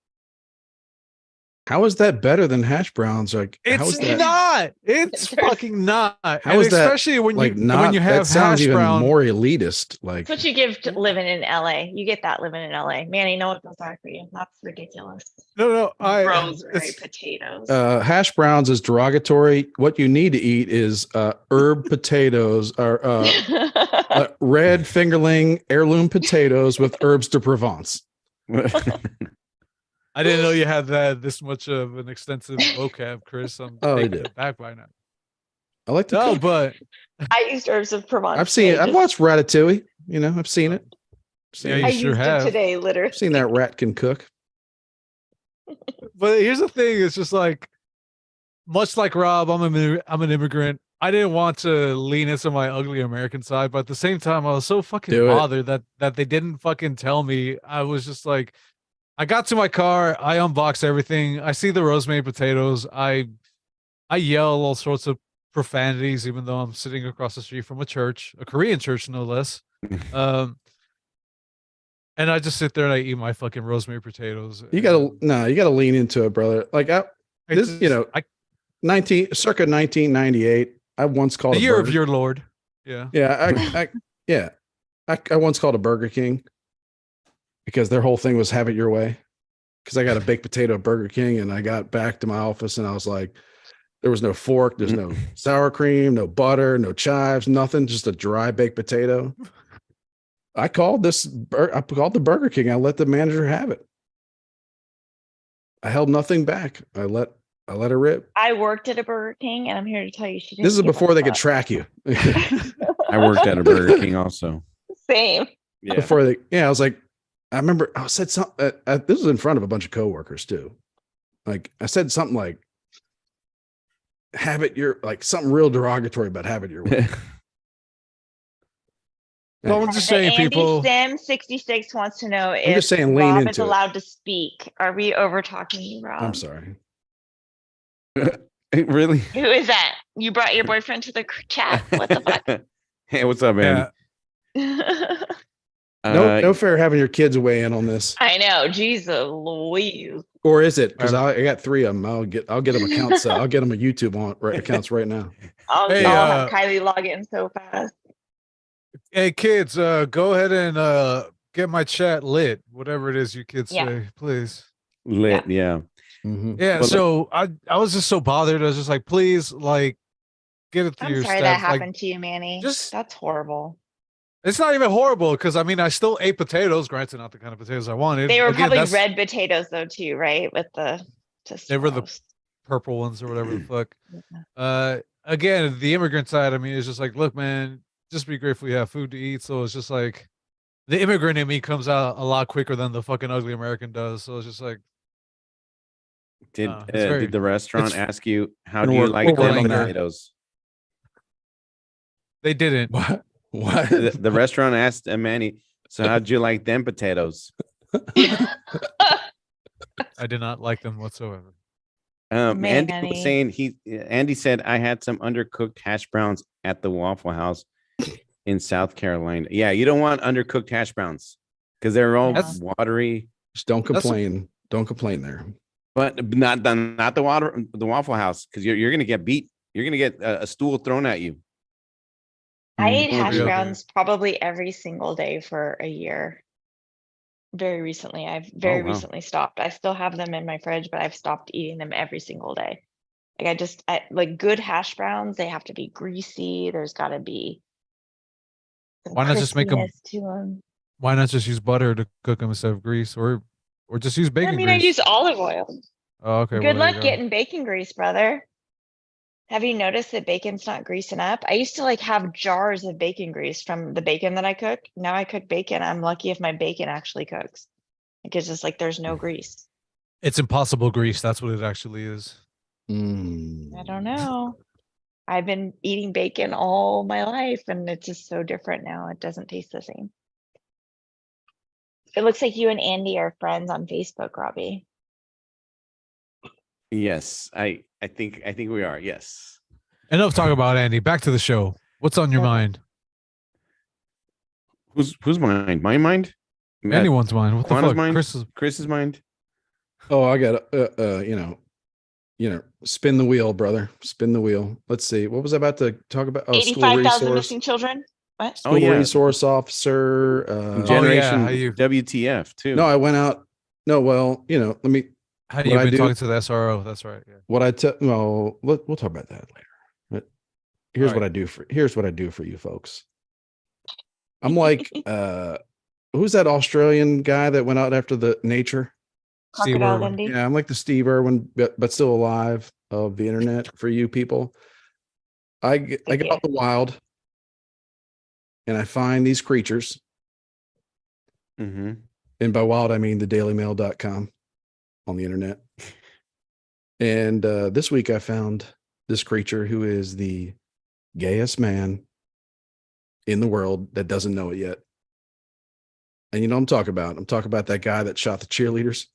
How is that better than hash browns? Like, how It's is that? not. It's There's- fucking not. How And is that, especially when like you not? when you That have sounds hash even brown. more elitist. Like, that's what you give to living in LA. You get that living in LA. Manny, no one feels sorry for you. That's ridiculous. No, Rosemary potatoes. hash browns is derogatory. What you need to eat is herb potatoes or red fingerling heirloom potatoes with herbs de Provence. I didn't know you had this much of an extensive vocab, Chris. I'm Oh, I taken did. aback by now. I like to No, cook. but I used herbs of Provence. I've seen it. today, I've just- watched Ratatouille. I've seen it. Yeah, I you sure used have. it today, literally. I've seen that rat can cook. But here's the thing: it's just like, much like Rob, I'm an immigrant. I didn't want to lean into my ugly American side, but at the same time, I was so fucking Do it. bothered that they didn't fucking tell me. I was just like, I got to my car, I unbox everything, I see the rosemary potatoes, I yell all sorts of profanities, even though I'm sitting across the street from a church, a Korean church, no less. And I just sit there and I eat my fucking rosemary potatoes. You gotta lean into it, brother. Like I 1998. I once called the a year burger. of your Lord. Yeah. Yeah, I once called a Burger King because their whole thing was have it your way. Because I got a baked potato at Burger King and I got back to my office and I was like, there was no fork, there's no sour cream, no butter, no chives, nothing, just a dry baked potato. I called the Burger King. I let the manager have it. I held nothing back. I let I let her rip. I worked at a Burger King, and I'm here to tell you she didn't. This is give a before they could fuck. track you. I worked at a Burger King also. Same. Yeah. Before they, I was like, I remember I said something. This was in front of a bunch of coworkers too. Like I said something like, "Have it your," like something real derogatory about "have it your way." So I'm just saying, Andy people. Sim 66 wants to know I'm if just saying, lean Rob is into it. allowed to speak. Are we over talking you, Rob? I'm sorry. Really? Who is that? You brought your boyfriend to the chat. What the fuck? Hey, what's up, man? No fair having your kids weigh in on this. I know, Jesus Louise. Or is it? Because I got 3 of them. I'll get them accounts. I'll get them a YouTube accounts right now. I'll Hey, have Kylie log in so fast. Hey kids, go ahead and get my chat lit. Whatever it is you kids say, please. Lit, yeah. Mm-hmm. Yeah. Well, So I was just so bothered. I was just like, please, like, get it to I'm your sorry staff. that happened to you, Manny. just- That's horrible. It's not even horrible because I mean I still ate potatoes. Granted, not the kind of potatoes I wanted. They were Again, probably that's red potatoes though too, right? With the just They were the- gross. purple ones or whatever the fuck. Yeah. Again, the immigrant side. I mean, it's just like, look, man, just be grateful you have food to eat. So it's just like the immigrant in me comes out a lot quicker than the fucking ugly American does. So it's just like, Did it's very- did the restaurant it's- ask you how Gonna do you work- like we'll them work on that. potatoes? they didn't. What? The restaurant asked Manny, so how'd you like them potatoes? I did not like them whatsoever. Andy Manny. was saying Andy said I had some undercooked hash browns at the Waffle House in South Carolina. Yeah, you don't want undercooked hash browns because they're all That's- watery. Just don't complain. Don't complain there. But not the Waffle House because you're gonna get beat. You're gonna get a stool thrown at you. I ate Mm. hash Yeah. browns probably every single day for a year. Very recently. I've very wow. recently stopped. I still have them in my fridge, but I've stopped eating them every single day. Like like good hash browns, they have to be greasy. There's gotta be some Why not just make 'em- crispiness to them. Why not just use butter to cook them instead of grease, or just use bacon I mean, grease? I use olive oil. Oh, okay. Good well, there you luck go. getting bacon grease, brother. Have you noticed that bacon's not greasing up? I used to like have jars of bacon grease from the bacon that I cook. Now I cook bacon. I'm lucky if my bacon actually cooks. Because it's like there's no grease. It's impossible grease. That's what it actually is. I don't know. I've been eating bacon all my life and it's just so different now. It doesn't taste the same. It looks like you and Andy are friends on Facebook, Robbie. Yes, I think we are. Yes. Enough talk about Andy. Back to the show. What's on your Okay. mind? Whose mind? My mind? Anyone's mind. What the Juana's fuck? mind? Chris's mind? Oh, I got spin the wheel, brother. Spin the wheel. Let's see. What was I about to talk about? Oh, school 85,000 resource. missing children? What? School resource officer. Generation how you- WTF too. No, I went out. No, well, let me. How What you I been do- talking to the SRO? That's right. Yeah. What I tell. Well, we'll talk about that later. But here's All right. what I do for you folks. I'm like, who's that Australian guy that went out after the nature? Steve Crocodile Irwin. Dundee? Yeah, I'm like the Steve Irwin, but still alive of the internet for you people. I get out in the wild and I find these creatures. Mm-hmm. And by wild, I mean the dailymail.com on the internet. And this week I found this creature who is the gayest man in the world that doesn't know it yet. And you know what I'm talking about? I'm talking about that guy that shot the cheerleaders.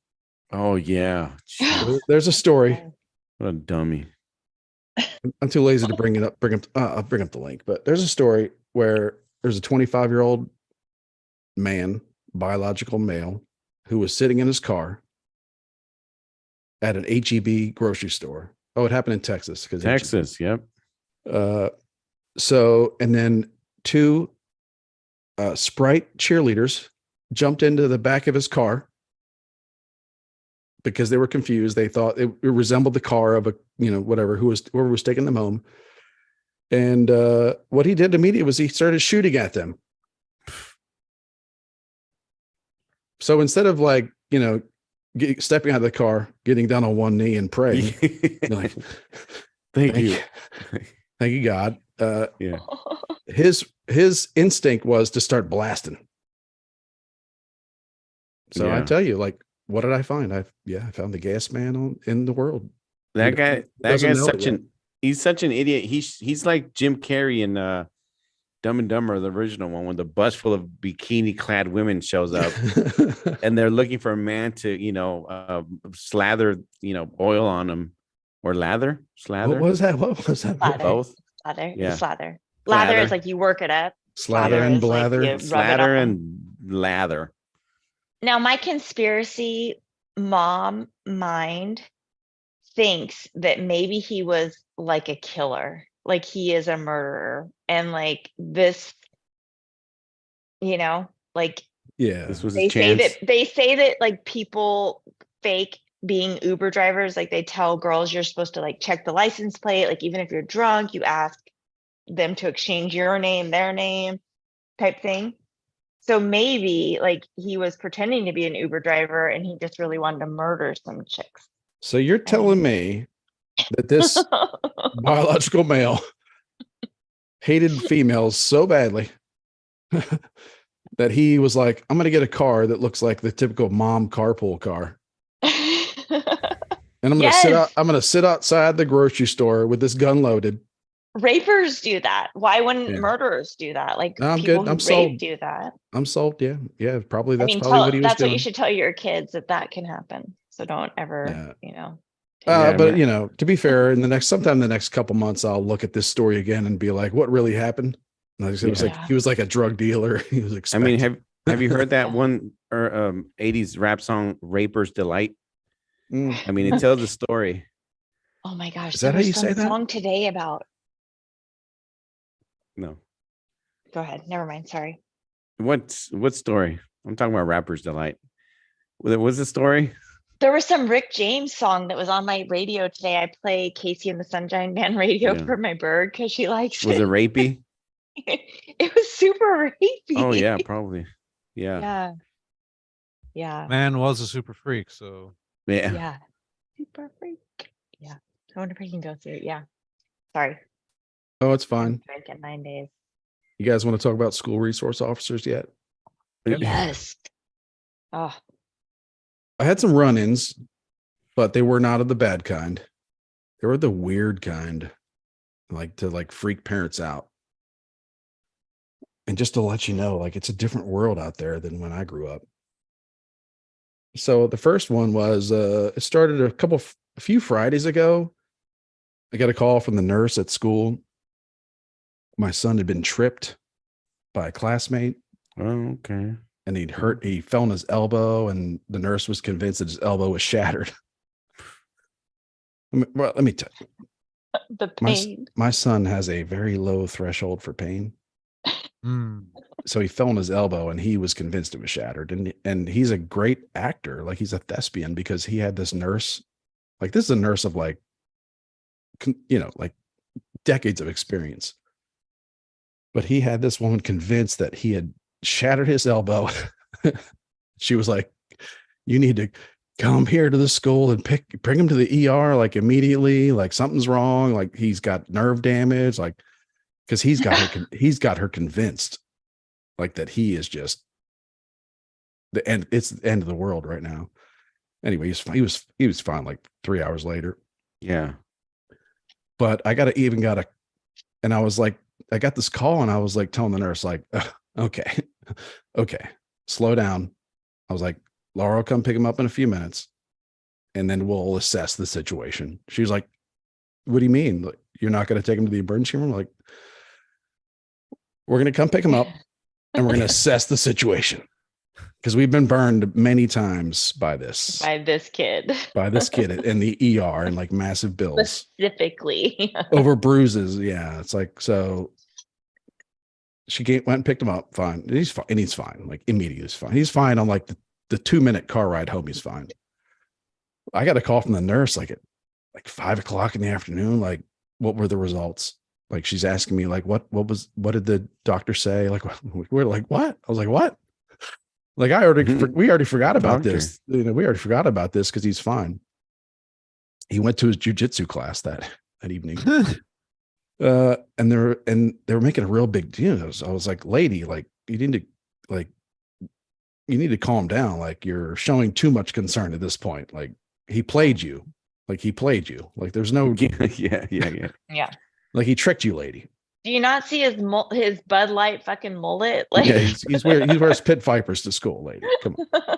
Oh yeah. Jeez, There's a story. what a dummy. I'm too lazy to bring it up. I'll bring up the link. But there's a story where there's a 25-year-old man, biological male, who was sitting in his car at an HEB grocery store. Oh, it happened in Texas because Texas, yep. So, and then 2 Sprite cheerleaders jumped into the back of his car because they were confused. They thought it resembled the car of whoever was taking them home. And what he did immediately was he started shooting at them. So instead of stepping out of the car, getting down on one knee and praying. Like, Thank you. thank you, God. Yeah. His instinct was to start blasting. So I Yeah. tell you, like, what did I find? I found the gas man in the world. That He guy, doesn't know it such yet. he's such an idiot. He's like Jim Carrey in Dumb and Dumber, the original one, when the bus full of bikini clad women shows up and they're looking for a man to, slather, oil on them or What slather. was that? What was that? Slather. Both. Slather. Yeah. Slather. Lather Lather. is like you work it up. Slather and is like blather. you rub it Slather on. and lather. Now, my conspiracy mom mind thinks that maybe he was like a killer, like he is a murderer, and like this, like Yeah. This was his they chance. say that like people fake being Uber drivers, like they tell girls you're supposed to like check the license plate, like even if you're drunk, you ask them to exchange your name, their name, type thing. So maybe like he was pretending to be an Uber driver and he just really wanted to murder some chicks. So you're telling me that this biological male hated females so badly that he was like, I'm going to get a car that looks like the typical mom carpool car. And I'm going to sit out. I'm going to sit outside the grocery store with this gun loaded. Rapers do that. Why wouldn't murderers do that? Like No, I'm people good. who I'm rape sold. do that. I'm sold. Yeah. Yeah. Probably. That's I mean, probably what he was that's doing. what you should tell your kids, that can happen. So don't ever, Yeah, But man. to be fair, sometime in the next couple months, I'll look at this story again and be like, what really happened? And it was like, he was like a drug dealer. He was expecting. I mean, have you heard that one 80s rap song, Raper's Delight? I mean, it tells the story. Oh my gosh. Is that how you say that? Song today about. No. Go ahead. Never mind. Sorry. What story? I'm talking about Rapper's Delight. What's the story? There was some Rick James song that was on my radio today. I play Casey and the Sunshine Band radio for my bird because she likes Was it rapey? It was super rapey. Oh yeah, probably. Yeah. Man was a super freak, so Yeah. Super freak. Yeah. I wonder if I can go through it. Yeah. Sorry. Oh, it's fine. Drink in 9 days. You guys want to talk about school resource officers yet? Yes. Oh. I had some run-ins, but they were not of the bad kind. They were the weird kind, like to freak parents out. And just to let you know, like it's a different world out there than when I grew up. So the first one was it started a few Fridays ago. I got a call from the nurse at school. My son had been tripped by a classmate. Oh, okay. And he fell on his elbow, and the nurse was convinced that his elbow was shattered. Well, let me tell you. The pain. My son has a very low threshold for pain. So he fell on his elbow and he was convinced it was shattered. And he's a great actor. Like he's a thespian because he had this nurse. Like this is a nurse of like decades of experience. But he had this woman convinced that he had shattered his elbow. She was like, you need to come here to the school and bring him to the ER like immediately. Like something's wrong. Like he's got nerve damage. Like, because he's got her convinced like that he is just the end. It's the end of the world right now. Anyway, he was fine like 3 hours later. Yeah. But I and I was like, I got this call and I was like telling the nurse, like, okay, slow down. I was like, Laura will come pick him up in a few minutes and then we'll assess the situation. She was like, what do you mean? Like, you're not going to take him to the emergency room? Like, we're going to come pick him up and we're going to assess the situation because we've been burned many times by this kid in the ER and like massive bills specifically over bruises. Yeah. It's like, so she went and picked him up. Fine. And he's fine. And he's fine. Like immediately he's fine. He's fine on like the 2-minute car ride home. He's fine. I got a call from the nurse like at 5 o'clock in the afternoon. Like, what were the results? Like, she's asking me like, what did the doctor say? Like, we're like, what? I was like, what? Like we already forgot about Doctor. this. We already forgot about this because he's fine. He went to his jujitsu class that evening. And they were making a real big deal. I was like, lady, like you need to calm down. Like you're showing too much concern at this point. Like he played you. Like there's no Yeah. like he tricked you, lady. Do you not see his Bud Light fucking mullet? Like, Yeah, he wears pit vipers to school, lady. Come on.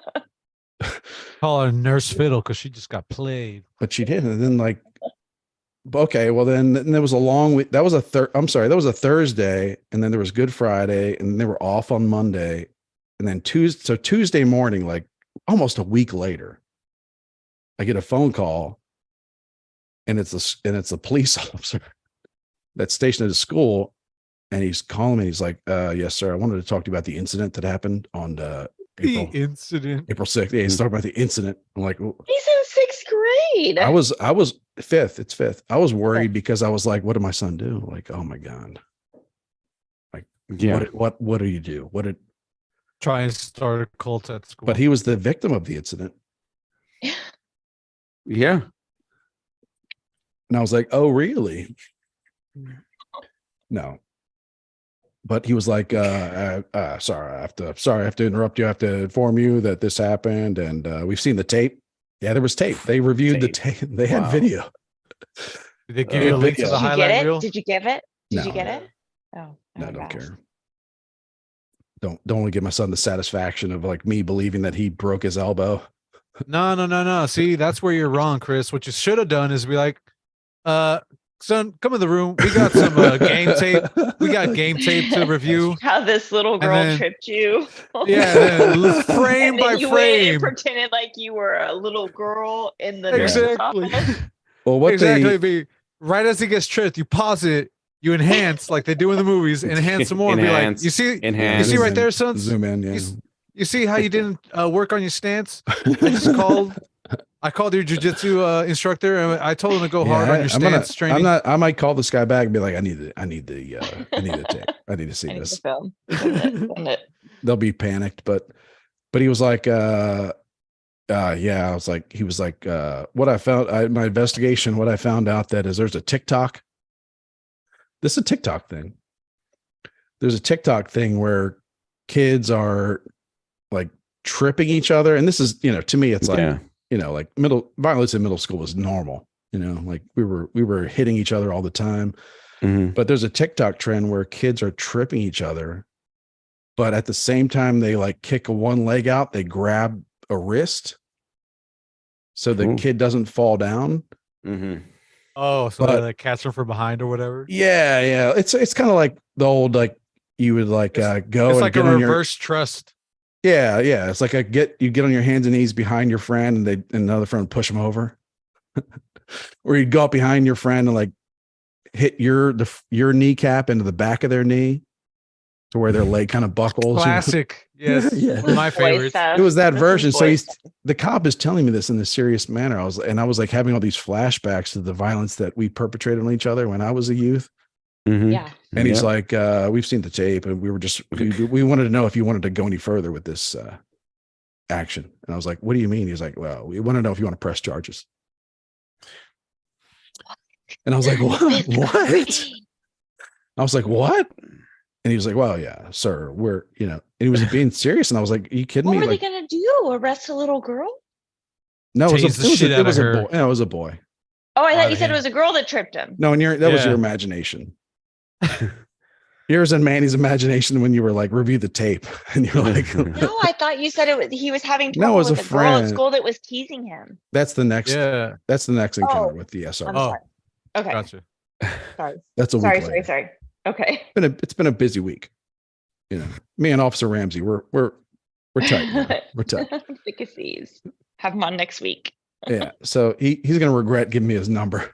Call her Nurse Fiddle because she just got played. But she did. And then like, okay, well then there was a long week. That was a Thursday, and then there was Good Friday, and then they were off on Monday, and then Tuesday morning, like almost a week later, I get a phone call, and it's a police officer that's stationed at a school, and he's calling me. He's like, yes, sir. I wanted to talk to you about the incident that happened on April 6th. Yeah, he's talking about the incident. I'm like, he's in 6th grade. I was fifth. It's fifth. I was worried because I was like, what did my son do? Like, oh my God. Like, Yeah. what do you do? What did Try and start a cult at school. But he was the victim of the incident. Yeah. And I was like, oh, really? No. But he was like, sorry, I have to interrupt you. I have to inform you that this happened. And we've seen the tape. Yeah, there was tape. They reviewed the tape. They had video. Did they give you a link to video. the highlight reel? Did you give it? Did you No. get it? Oh, No, I don't gosh. care. Don't want to give my son the satisfaction of like me believing that he broke his elbow. No. See, that's where you're wrong, Chris. What you should have done is be like, son, come in the room. We got some game tape. We got game tape to review. How this little girl then- tripped you. Yeah, frame And by then you went and frame. pretended like you were a little girl in the nurse's Exactly. office. Well, what Exactly. they Be right as he gets tripped, you pause it, you enhance like they do in the movies, enhance some more. And be like, Enhance. you see Enhance. right there, sons? zoom in, yeah. You see how you didn't work on your stance? I called your jujitsu instructor and I told him to go hard on your stance training. I might call this guy back and be like, I need the tape. I need to see I need this. to film. Send it. They'll be panicked, but he was like, yeah, I was like, he was like, what I found, my investigation, what I found out that is there's a TikTok. This is a TikTok thing. There's a TikTok thing where kids are like tripping each other. And this is, to me, it's like, like violence in middle school was normal, like we were hitting each other all the time. Mhm. But there's a TikTok trend where kids are tripping each other, but at the same time, they like kick one leg out, they grab a wrist so the Cool. kid doesn't fall down. Mhm. Oh, so they But- like catch him from behind or whatever. Yeah. It's kind of like the old, like you would like go It's and like a get on your, reverse trust. yeah. It's like you get on your hands and knees behind your friend and another friend would push them over. Or you'd go up behind your friend and like hit your kneecap into the back of their knee to where their leg kind of buckles. Classic. Yes. Yeah. My Boy favorite. stuff. It was that This is version. So boy stuff. the cop is telling me this in a serious manner. I was like having all these flashbacks to the violence that we perpetrated on each other when I was a youth. Mhm. Yeah. And he's Yeah. like, we've seen the tape and we were just, we wanted to know if you wanted to go any further with this action. And I was like, what do you mean? He's like, well, we want to know if you want to press charges. And I was like, what? What? I was like, what? And he was like, well, yeah, sir, we're, and he was being serious. And I was like, are you kidding What me? were Like, they gonna do? Arrest a little girl? no, it Tase the was shit out a of her. boy. No, it was a boy. Oh, I thought Outta you said him. it was a girl that tripped him. No, and that was your Yeah. imagination. Yours and Manny's imagination when you were like, review the tape. And you're like, No, I thought you said he was having No, it trouble was with a a girl at friend. school that was teasing him. that's the next Yeah. encounter Oh, with the SR. I'm Oh. sorry. Okay. Gotcha. Sorry. That's a week Sorry, later. sorry. Okay. It's been a busy week. Me and Officer Ramsey, we're tight. Now. We're tight. Thick as thieves. Have him on next week. Yeah. So he's gonna regret giving me his number.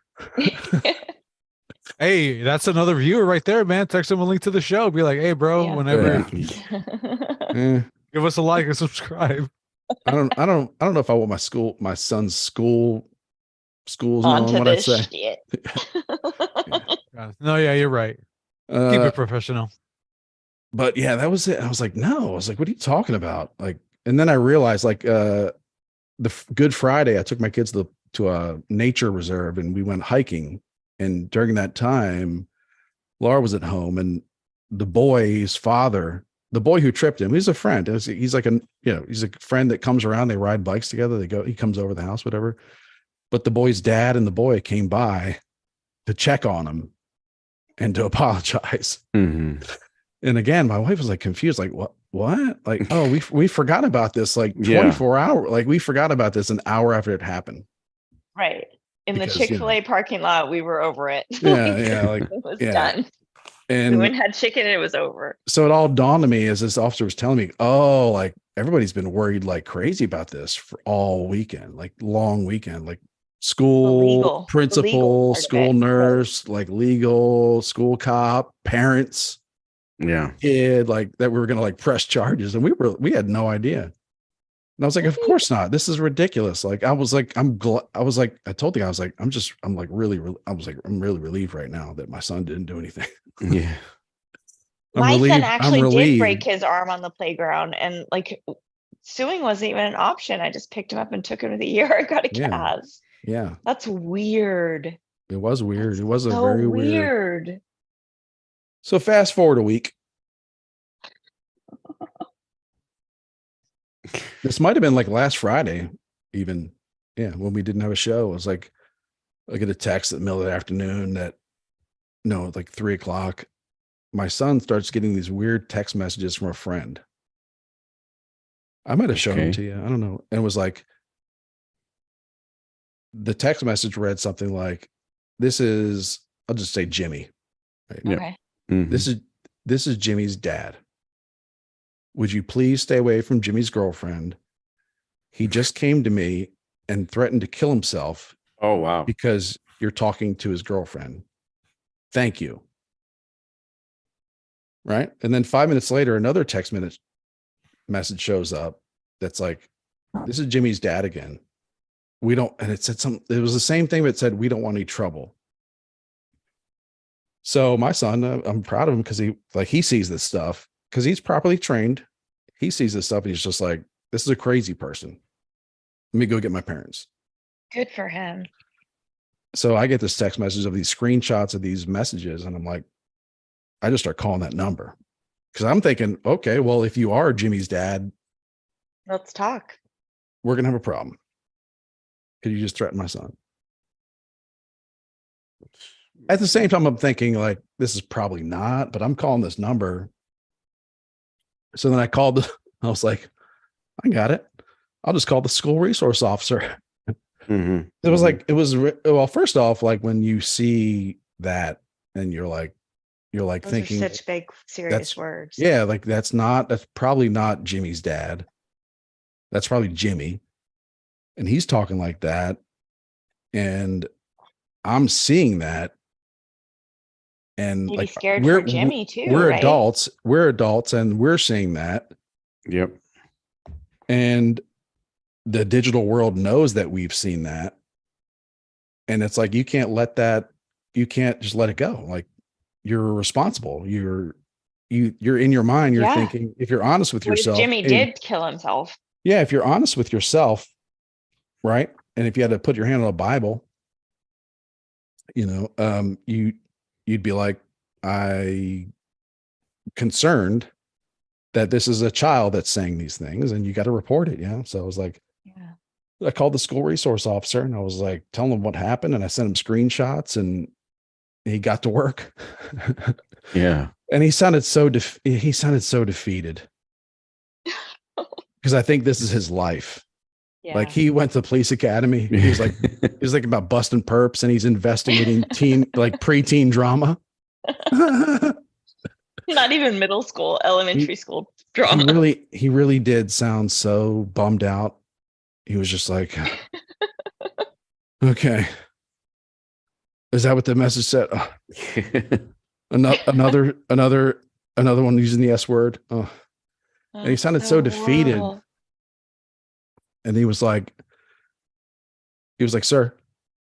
Hey, that's another viewer right there, man. Text him a link to the show. Be like, hey, bro, Yeah. whenever, Eh, give us a like and subscribe. I don't know if I want my son's schools knowing Onto what I this say. shit. No, yeah, you're right. Keep Uh, it professional. but yeah, that was it. I was like, no. I was like, what are you talking about? Like, And then I realized like Good Friday, I took my kids to a nature reserve and we went hiking. And during that time, Laura was at home and the boy's father, the boy who tripped him, he's a friend. He's like he's a friend that comes around. They ride bikes together. He comes over the house, whatever. But the boy's dad and the boy came by to check on him and to apologize. Mm-hmm. And again, my wife was like confused, like what? Like, oh, we forgot about this like 24 hours. Like we forgot about this an hour after it happened. Right. In Because, the Chick-fil-A parking lot, we were over it. Yeah, like it was yeah. done. And We went and had chicken and it was over. so it all dawned on me as this officer was telling me, oh, like everybody's been worried like crazy about this for all weekend, like long weekend, like school principal, school nurse, like legal, school cop, parents, kid, like that we were going to like press charges. And we had no idea. And I was like, of course not. This is ridiculous. Like, I was like, I told the guy, I was like, I'm really relieved right now that my son didn't do anything. Yeah. My son actually did break his arm on the playground, and like suing wasn't even an option. I just picked him up and took him to the ER. Got a cast. Yeah. That's weird. It was weird. That's it was a so very weird. So fast forward a week. This might have been like last Friday, even. Yeah, when we didn't have a show. It was like I get a text at the middle of the afternoon like 3:00. My son starts getting these weird text messages from a friend. I might have shown them to you. I don't know. And it was like, the text message read something like, I'll just say Jimmy. Right? Okay. Mm-hmm. This is Jimmy's dad. Would you please stay away from Jimmy's girlfriend? He just came to me and threatened to kill himself. Oh, wow. Because you're talking to his girlfriend. Thank you. Right. And then 5 minutes later, another text message shows up. That's like, this is Jimmy's dad again. And it said it was the same thing, but it said, we don't want any trouble. So my son, I'm proud of him because he sees this stuff because he's properly trained. He sees this stuff and he's just like, this is a crazy person. Let me go get my parents. Good for him. So I get this text message of these screenshots of these messages. And I'm like, I just start calling that number because I'm thinking, okay, well, if you are Jimmy's dad, let's talk. We're going to have a problem. Could you just threaten my son? At the same time, I'm thinking like, this is probably not, but I'm calling this number. So then I was like, I got it. I'll just call the school resource officer. Mm-hmm. Well, first off, like when you see that and you're like Those thinking are such big, serious words. Yeah. Like that's probably not Jimmy's dad. That's probably Jimmy. And he's talking like that. And I'm seeing that. And Maybe like scared for Jimmy too. We're right? adults. We're adults and we're seeing that. Yep. And the digital world knows that we've seen that. And it's like, you can't just let it go. Like you're responsible. You're in your mind, you're thinking, if you're honest with yourself. Jimmy did kill himself. Yeah. If you're honest with yourself, right. And if you had to put your hand on a Bible, you'd be like, I concerned that this is a child that's saying these things and you got to report it. Yeah. So I was like, I called the school resource officer and I was like, telling him what happened. And I sent him screenshots and he got to work. Yeah. And he sounded so defeated because I think this is his life. Yeah. Like he went to the police academy. He was like about busting perps and he's investigating preteen drama. Not even middle school, elementary school drama. He really did sound so bummed out. He was just like, okay. Is that what the message said? Oh. another one using the S word. Oh. And he sounded so defeated. And he was like, sir,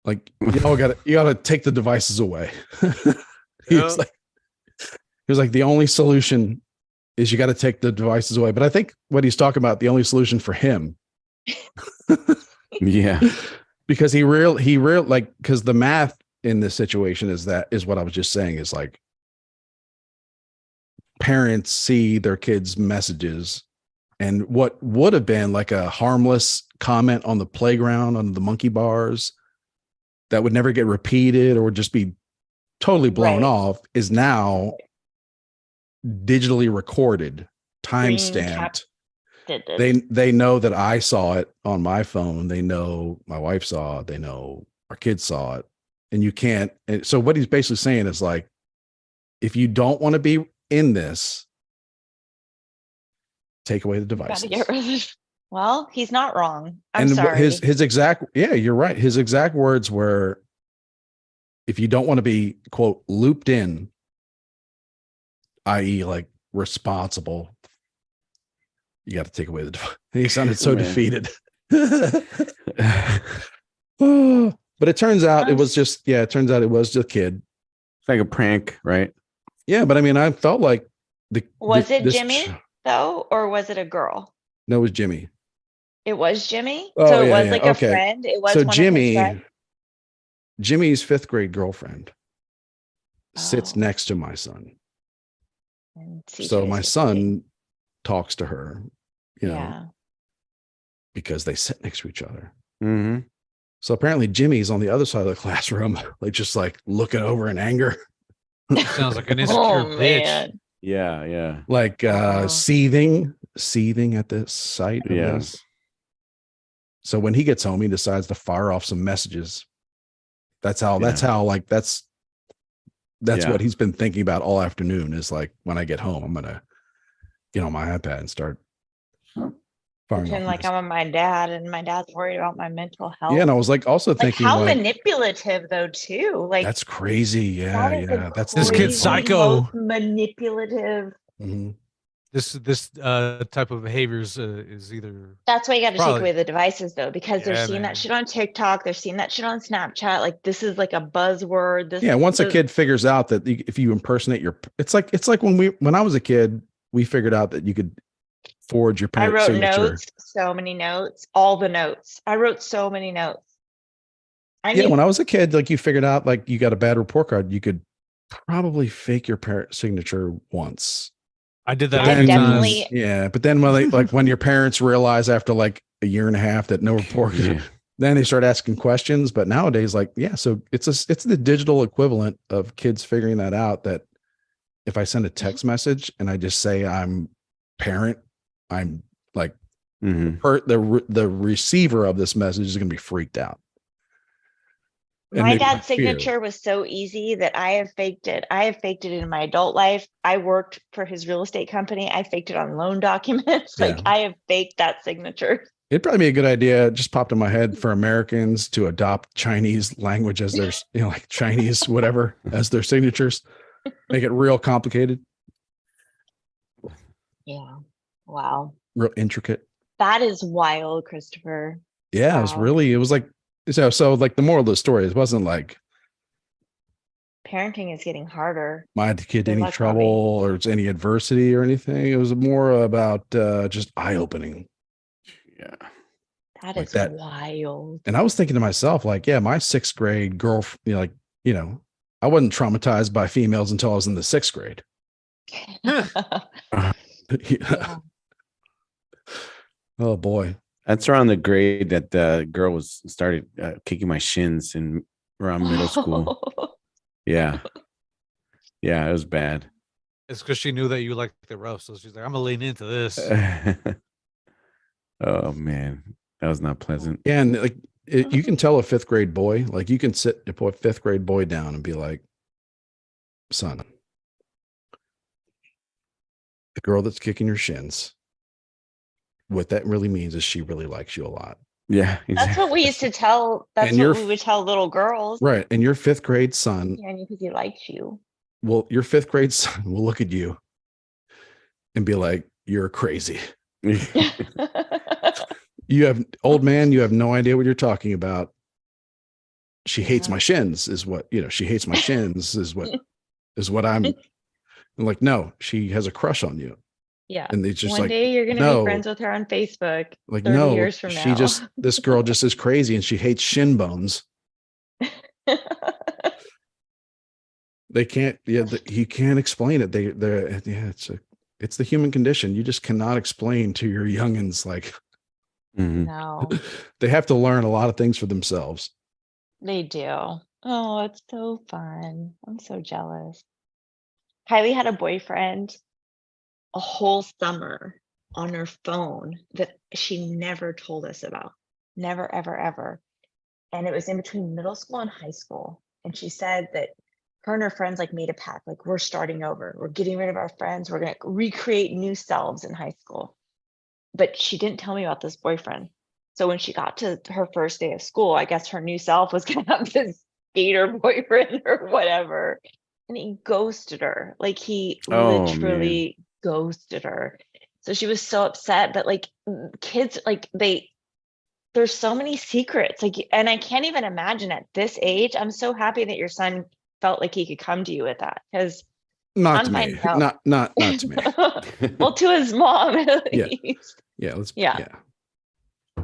like, you gotta take the devices away. He was like, the only solution is you got to take the devices away. But I think what he's talking about, the only solution for him, Yeah. because like, because the math in this situation is what I was just saying, is like parents see their kids' messages, and what would have been like a harmless comment on the playground, on the monkey bars, that would never get repeated or just be totally blown Right. off, is now digitally recorded, time Screen stamped. Did this. They know that I saw it on my phone. They know my wife saw it. They know our kids saw it. And you can't. And so what he's basically saying is like, if you don't want to be in this, take away the devices. Gotta get rid of it. Well, he's not wrong. I'm And sorry. his exact, yeah, you're right. His exact words were, if you don't want to be, quote, looped in, i.e., like responsible, you got to take away the device. He sounded so Man. defeated. Oh, but it turns out it was just a kid. It's like a prank, right? Yeah, but I mean, I felt like Was it Jimmy though, or was it a girl? No, it was Jimmy. It was Jimmy. Oh, So it yeah, was yeah, like okay. a friend. It was So one of his friends. Jimmy's 5th grade girlfriend sits Oh. next to my son. And So CJ's my just son talks to her, you know, yeah. because they sit next to each other. Mm-hmm. So apparently Jimmy's on the other side of the classroom, like just like looking over in anger, Sounds like an insecure Oh bitch. man. Yeah, yeah. like Oh. seething at the sight of Yeah. this. So when he gets home, he decides to fire off some messages. That's how that's Yeah. what he's been thinking about all afternoon, is like, when I get home, I'm gonna get on my iPad and start firing Pretend off like messages. I'm my dad, and my dad's worried about my mental health. Yeah, and I was like also Like thinking, how like, manipulative though too. Like that's crazy. Yeah, that is yeah. the That's This kid's craziest, psycho. most manipulative. Mhm. This type of behaviors is either That's why you got to take Probably. away the devices though, because they're Yeah, seeing man. that shit on TikTok. They're seeing that shit on Snapchat. Like this is like a buzzword. This Yeah, once a the- kid figures out that if you impersonate it's like when I was a kid, we figured out that you could forge your I parents' wrote signature. notes, so many notes, all the notes. I wrote so many notes. I Yeah, mean, when I was a kid, like you figured out, like you got a bad report card, you could probably fake your parents' signature once. I did that I a few definitely- times. Yeah, but then when when your parents realize after like a year and a half that no report, Yeah. then they start asking questions. But nowadays, like, yeah, so it's the digital equivalent of kids figuring that out, that if I send a text message and I just say I'm parent, I'm like, Mm-hmm. the receiver of this message is going to be freaked out. And my maybe dad's fear. signature was so easy that I have faked it. I have faked it in my adult life. I worked for his real estate company. I faked it on loan documents. Like Yeah. I have faked that signature. It'd probably be a good idea. It just popped in my head for Americans to adopt Chinese language as their, like Chinese, whatever, as their signatures. Make it real complicated, Yeah. Wow. real intricate. That is wild, Christopher. Yeah, Wow. it was like, so like the moral of the story, it wasn't like Parenting is getting harder. my kid Good any luck, trouble or it's any adversity or anything. It was more about just eye-opening. Yeah. That Like is that. wild. And I was thinking to myself, like, yeah, my 6th grade girl, I wasn't traumatized by females until I was in the 6th grade. Yeah. Oh boy. That's around the grade that the girl started kicking my shins in around middle school. Yeah. Yeah, it was bad. It's because she knew that you liked the rough, so she's like, "I'm gonna lean into this." Oh man, that was not pleasant. Yeah, and like you can tell a 5th grade boy, like you can sit a 5th grade boy down and be like, son, the girl that's kicking your shins, what that really means is she really likes you a lot. Yeah, exactly. That's what we used to tell. That's And what you're we would tell little girls. Right. And your 5th grade son, Yeah, because he likes you. well, your 5th grade son will look at you and be like, you're crazy. You have, old man, you have no idea what you're talking about. She hates Yeah. my shins is what, she hates my shins is what I'm like, no, she has a crush on you. Yeah. And they just One like, day you're gonna be no, friends with her on Facebook. like, 30 no, years from she now. just, this girl just is crazy and she hates shin bones. They can't, you can't explain it. It's the human condition. You just cannot explain to your youngins, like, No, they have to learn a lot of things for themselves. they do. Oh, it's so fun. I'm so jealous. Kylie had a boyfriend a whole summer on her phone that she never told us about. Never, ever, ever. And it was in between middle school and high school. And she said that her and her friends like made a pact, like we're starting over. We're getting rid of our friends. We're gonna recreate new selves in high school. But she didn't tell me about this boyfriend. So when she got to her first day of school, I guess her new self was gonna have this skater boyfriend or whatever. And he ghosted her. Like he Oh, man. literally ghosted her. So she was so upset. But like kids, like there's so many secrets. Like, and I can't even imagine at this age. I'm so happy that your son felt like he could come to you with that because Not I'm to me. finding out. Not to me. Well, to his mom at Yeah. least. Yeah. Yeah.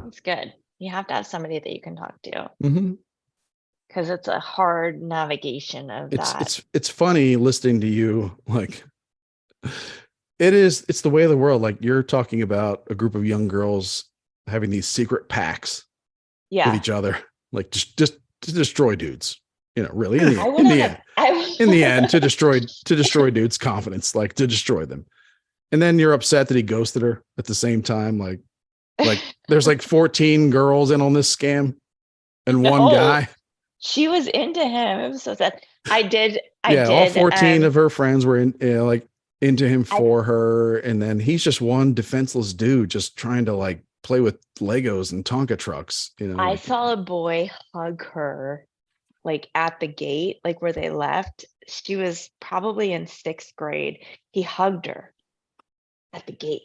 It's good. You have to have somebody that you can talk to Mhm. because it's a hard navigation of that. It's funny listening to you. Like, it's the way of the world. Like, you're talking about a group of young girls having these secret pacts with Yeah. each other, like just to destroy dudes, really in I the, went in the on end, a, in the end, to destroy dudes' confidence, like to destroy them. And then you're upset that he ghosted her at the same time. Like there's like 14 girls in on this scam and one No, guy. she was into him. It was so sad. I did. All 14 of her friends were like into him for her. And then he's just one defenseless dude just trying to like play with Legos and Tonka trucks. I saw a boy hug her like at the gate, like where they left. She was probably in 6th grade. He hugged her at the gate.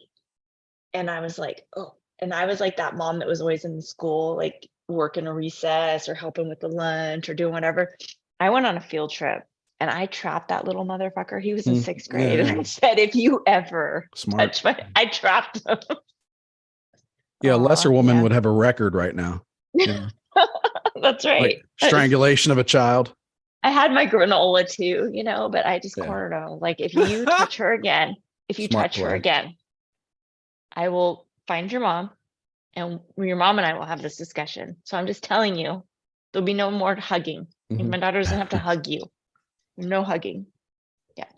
And I was like, oh, and I was like that mom that was always in the school, like working a recess or helping with the lunch or doing whatever. I went on a field trip and I trapped that little motherfucker. He was in 6th grade. And I said, if you ever touch I trapped him. Yeah, a lesser woman would have a record right now. That's right. Like strangulation of a child. I had my granola too, but I just cornered him. Like, if you touch her again, her again, I will find your mom and your mom and I will have this discussion. So I'm just telling you, there'll be no more hugging. Mhm. My daughter doesn't have to hug you. No hugging. Yeah.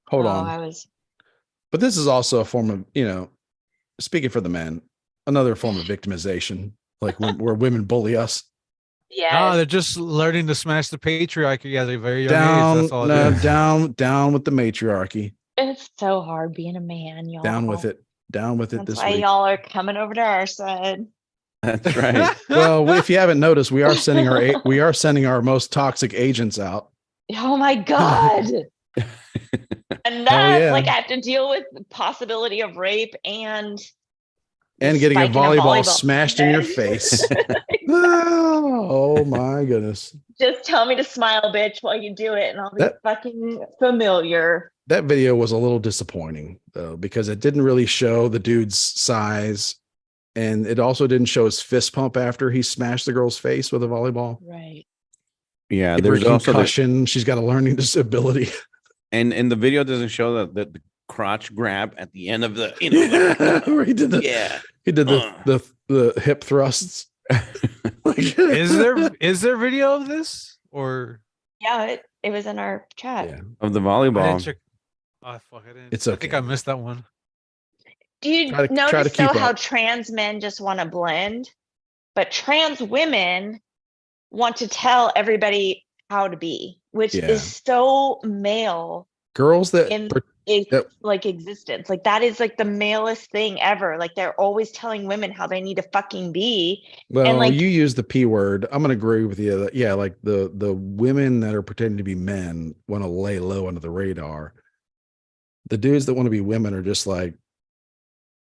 Hold on. But this is also a form of, speaking for the men, another form of victimization, like where women bully us. Yeah. No, they're just learning to smash the patriarchy at a very young age. That's all it is. Down with the matriarchy. It's so hard being a man, y'all. Down with it. That's this why week. y'all are coming over to our side. That's right. Well, if you haven't noticed, we are sending our most toxic agents out. Oh my God. And that's like I have to deal with the possibility of rape and getting a volleyball smashed in your face. Oh my goodness. Just tell me to smile, bitch, while you do it, and I'll be fucking familiar. That video was a little disappointing though, because it didn't really show the dude's size, and it also didn't show his fist pump after he smashed the girl's face with a volleyball. Right. Yeah, there's also concussion. She's got a learning disability. And the video doesn't show the crotch grab at the end of the, where he did the hip thrusts. Is there video of this or? Yeah, it was in our chat of the volleyball. Oh fuck! I didn't. It's okay. I think I missed that one. Do you notice though how trans men just want to blend, but trans women want to tell everybody how to be, which is so male. Girls that like existence, like that is like the malest thing ever. Like they're always telling women how they need to fucking be. Well, and like you use the P word. I'm gonna agree with you. Yeah, like the women that are pretending to be men want to lay low under the radar. The dudes that want to be women are just like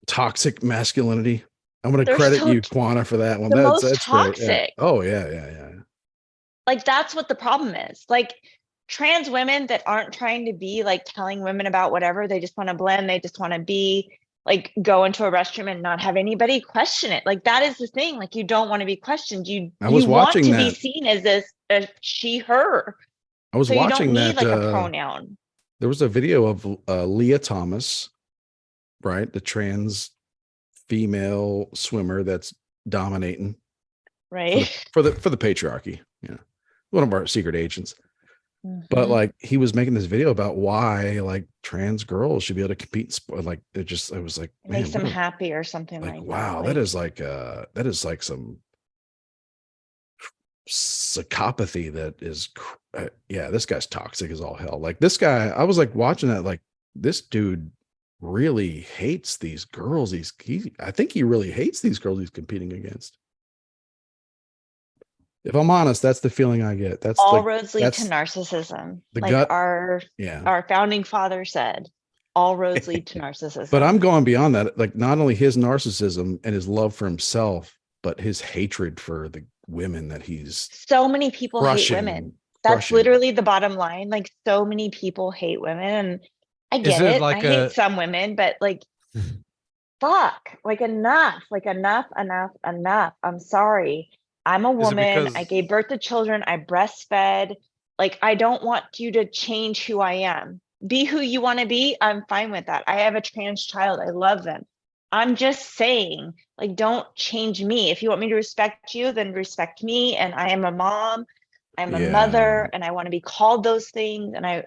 toxic masculinity. I'm gonna credit you, Quana, for that one. That's toxic. great. Yeah. Oh yeah. Like that's what the problem is. Like trans women that aren't trying to be like telling women about whatever, they just want to blend, they just want to be like go into a restroom and not have anybody question it. Like that is the thing. Like you don't want to be questioned. You was want watching to be that. seen as this a she her. I was So you don't watching need that. like a pronoun. There was a video of Leah Thomas, right? The trans female swimmer that's dominating Right. for the patriarchy. Yeah, one of our secret agents. But Mhm. like he was making this video about why like trans girls should be able to compete in sport. Like it was like, It makes man, them happy or something like like wow, that. that is like some psychopathy that is yeah, this guy's toxic as all hell. Like this guy, I was like watching that, like this dude really hates these girls. I think he really hates these girls he's competing against. If I'm honest, that's the feeling I get. That's all like roads lead to that's narcissism. the Like gut. our Yeah. founding father said, all roads lead to narcissism. But I'm going beyond that. Like not only his narcissism and his love for himself, but his hatred for the women that he's so many people hate crushing. women. That's literally the bottom line. Like so many people hate women. And I Is get it it. like I hate some women, but like fuck. Like enough. Like enough. I'm sorry. I'm a Is it woman. I because gave birth to children. I breastfed. Like I don't want you to change who I am. Be who you want to be. I'm fine with that. I have a trans child. I love them. I'm just saying, like, don't change me. If you want me to respect you, then respect me. And I am a mom, I'm a mother, and I want to be called those things. And I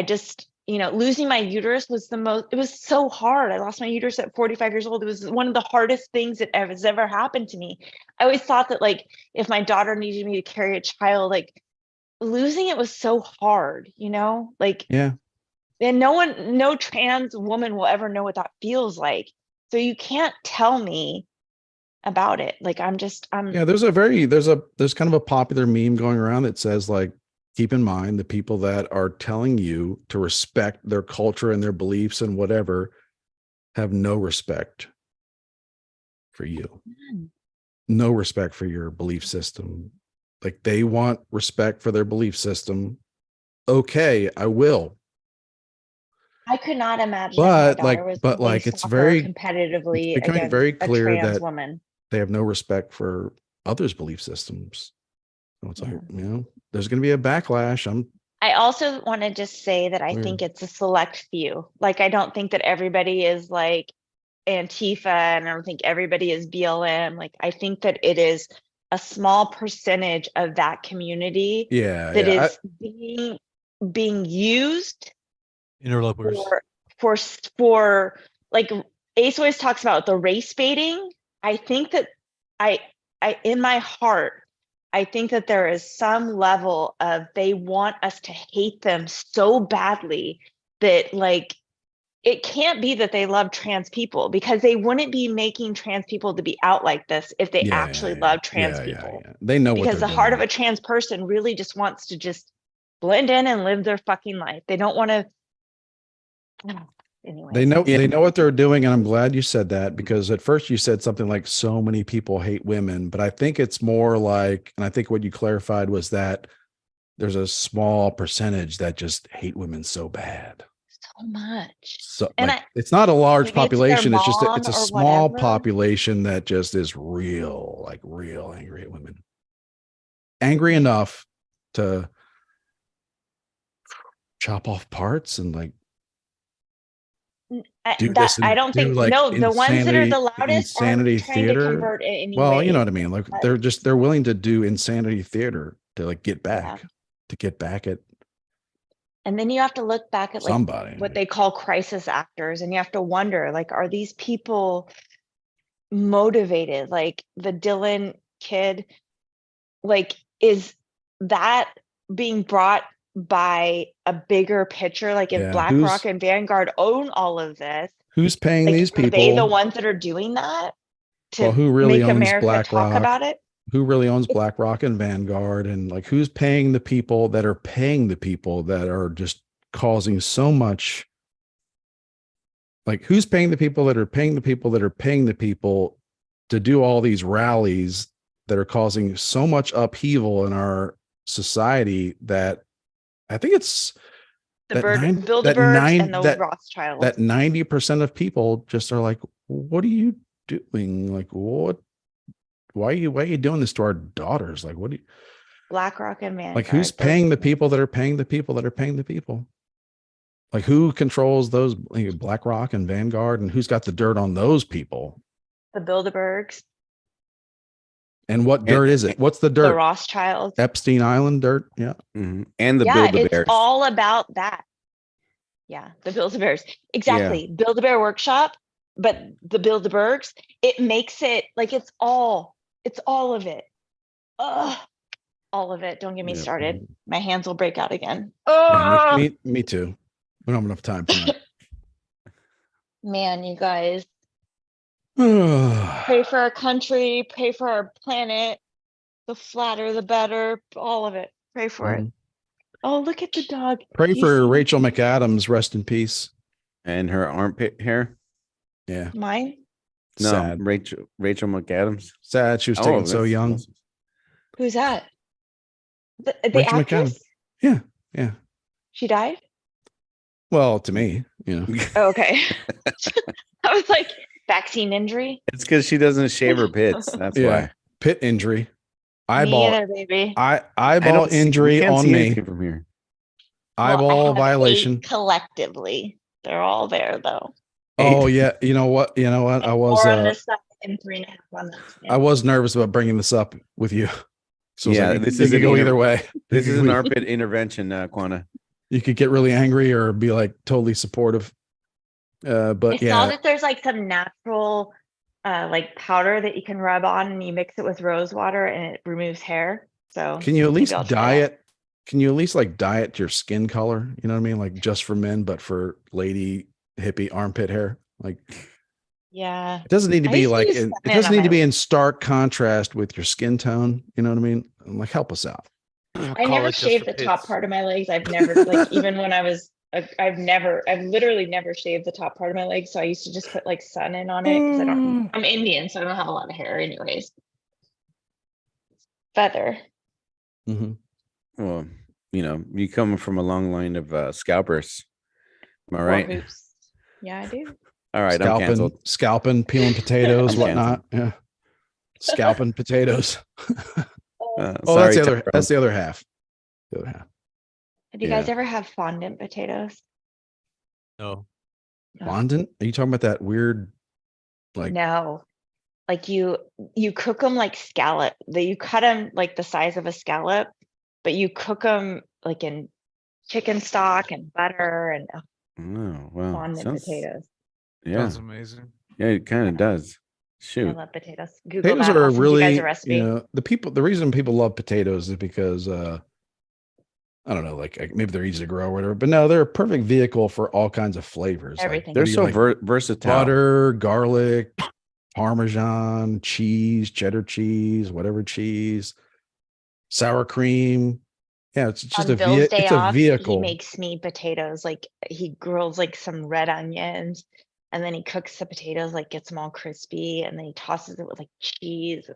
just, losing my uterus was it was so hard. I lost my uterus at 45 years old. It was one of the hardest things that has ever happened to me. I always thought that like, if my daughter needed me to carry a child, like losing it was so hard, like, yeah. and no trans woman will ever know what that feels like. So you can't tell me about it. Like I'm Yeah, there's kind of a popular meme going around that says like, keep in mind the people that are telling you to respect their culture and their beliefs and whatever have no respect for you. No respect for your belief system. Like they want respect for their belief system. Okay, I will. I could not imagine if my daughter was playing it's soccer it's competitively becoming against very a clear trans that woman. they have no respect for others' belief systems. So it's like, Yeah. there's going to be a backlash. I also want to just say that I Weird. think it's a select few. Like I don't think that everybody is like Antifa, and I don't think everybody is BLM. Like I think that it is a small percentage of that community that is being used interlopers? for like Ace always talks about the race baiting. I think that I in my heart, I think that there is some level of they want us to hate them so badly that like it can't be that they love trans people, because they wouldn't be making trans people to be out like this if they actually love trans people. They know what because they're the heart of doing. a trans person really just wants to just blend in and live their fucking life. They don't want to. Anyway, They know what they're doing, and I'm glad you said that, because at first you said something like so many people hate women, but I think it's more like, and I think what you clarified was that there's a small percentage that just hate women so bad. so much. So And like, it's not a large maybe it's their population. It's just it's a mom or small whatever. population that just is real angry at women. Angry enough to chop off parts and like do this I and don't do think like no, the ones that are the loudest aren't insanity trying to theater. convert in any Well, way. you know what I mean? Like they're willing to do insanity theater to like get back at And then you have to look back at like somebody. what they call crisis actors, and you have to wonder, like, are these people motivated? Like the Dylan kid, like, is that being brought by a bigger picture? Like if BlackRock and Vanguard own all of this, who's paying like, these are they the people? ones that are doing that to Well, who really make owns America talk BlackRock? about it? Who really owns BlackRock and Vanguard? And like, who's paying the people that are paying the people that are just causing so much? Like, who's paying the people that are paying the people that are paying the people to do all these rallies that are causing so much upheaval in our society that I think it's The that bird, nine, that Bilderbergs and nine, the that Rothschilds. that 90% of people just are like, what are you doing? Like, what? Why are you doing this to our daughters? Like, what do you BlackRock and Vanguard. like? Who's those paying the two. people that are paying the people that are paying the people? Like, who controls those, like, BlackRock and Vanguard, and who's got the dirt on those people? The Bilderbergs, And what dirt is it? What's the the dirt? Rothschilds. Epstein Island dirt. Yeah. Mhm. And the Yeah, Build-A-Bears. it's all about that. Yeah, the Build-A-Bears. Exactly. Build-A-Bear Workshop, but the Bilderbergs, it makes it like it's all of it. Ugh, all of it. Don't get me Yeah. started. My hands will break out again. Yeah, Oh, me too. We don't have enough time tonight. man, you guys. Pray Pray for our country, pray for our planet. The flatter, the better. All of it. Pray for it. Oh, look at the dog. He's for so Rachel cute. McAdams. Rest in peace. And her armpit hair. Yeah. Mine? No, Sad. Rachel McAdams. Sad. She was taken so that's young. awesome. Who's that? The Rachel actress? McAdams. Yeah. Yeah. She died? Well, to me, you know. Oh, okay. I was like, vaccine injury? It's because she doesn't shave her pits. That's Yeah. why. Pit injury. Me Eyeball. either, baby. I Eyeball don't see- we injury can't on see me. anything from here. Well, I Eyeball have violation. 8 collectively. They're all there though. Oh 8. yeah. You know what? I was 4 on this side and 3.5 on that side. I was nervous about bringing this up with you. So it's Yeah, like, this it is could an go inter- either way. This You is could an be- armpit intervention, Quana. You could get really angry or be like totally supportive. I But saw yeah, that there's like some natural like powder that you can rub on and you mix it with rose water and it removes hair. So can you at maybe least I'll try that. diet? Can you at least like diet your skin color? You know what I mean? Like just for men, but for lady hippie armpit hair. Like Yeah. it doesn't need to I be used to like use it cinnamon doesn't on need to my be in stark contrast with your skin tone. You know what I mean? I'm like, help us out. I never shaved the top part of my legs. I've never like even when I was I've literally never shaved the top part of my legs. So I used to just put like sun in on it because I'm Indian, so I don't have a lot of hair anyways. Feather. Mm-hmm. Well, you come from a long line of scalpers. Am I War right? hoops. Yeah, I do. All right, I'm canceled. Scalping, peeling potatoes, I'm whatnot. Yeah. Scalping potatoes. Oh, Sorry, that's the other half. The other half. Do you guys ever have fondant potatoes? No. Ugh. Fondant? Are you talking about that weird like No. Like you cook them like scallop. You cut them like the size of a scallop, but you cook them like in chicken stock and butter and Oh, well, fondant potatoes. Yeah, Sounds amazing. yeah, it kind of does. I Shoot, love potatoes. Google potatoes that. are I'll send you guys really, a recipe. the reason people love potatoes is because I don't know, like maybe they're easy to grow or whatever, but no, they're a perfect vehicle for all kinds of flavors. Everything. they're Like, so like versatile. butter, garlic, Parmesan, cheese, cheddar cheese, whatever cheese, sour cream. Yeah, it's just On Bill's day it's off, a vehicle. he makes me potatoes. Like he grills like some red onions and then he cooks the potatoes, like gets them all crispy, and then he tosses it with like cheese.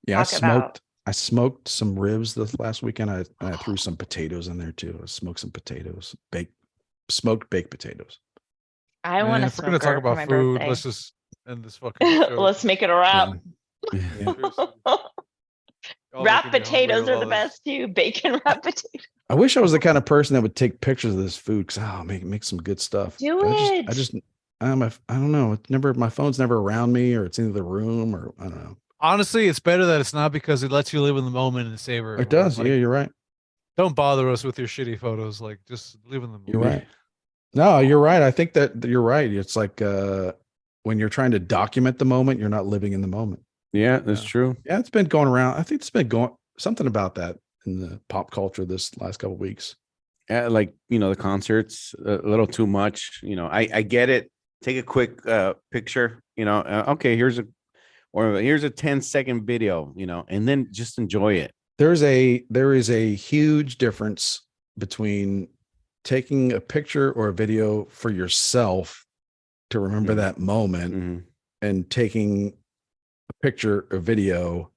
Yeah, Talk I smoked some ribs this last weekend. I threw some potatoes in there too. I smoked some potatoes, smoked baked potatoes. I Man, want to if we're gonna talk about my food, birthday. let's just end this fucking show. Let's make it a wrap. Yeah. Seriously. Y'all Wrap making me hungry potatoes with are all the this. best too. Bacon wrap potatoes. I wish I was the kind of person that would take pictures of this food because make some good stuff. Do But it. I don't know. It's never, my phone's never around me, or it's in the room, or I don't know. Honestly, it's better that it's not, because it lets you live in the moment and savor It does. Like, Yeah, you're right. don't bother us with your shitty photos. Like, just live in the moment. You're right. No, you're right. I think that you're right. It's like when you're trying to document the moment, you're not living in the moment. Yeah, that's true. Yeah, it's been going around. I think it's been going something about that in the pop culture this last couple of weeks. Like the concerts a little too much. I get it. Take a quick picture. Okay, here's a 10-second video. And then just enjoy it. There is a huge difference between taking a picture or a video for yourself to remember that moment and taking a picture or video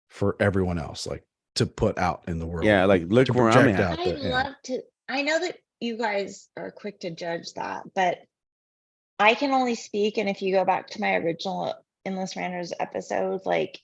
for everyone else. Like to put out in the world. Yeah, like look to where I'm project at. out I'd there. Yeah. love to. I know that you guys are quick to judge that, but I can only speak. And if you go back to my original Endless Ranters episode, like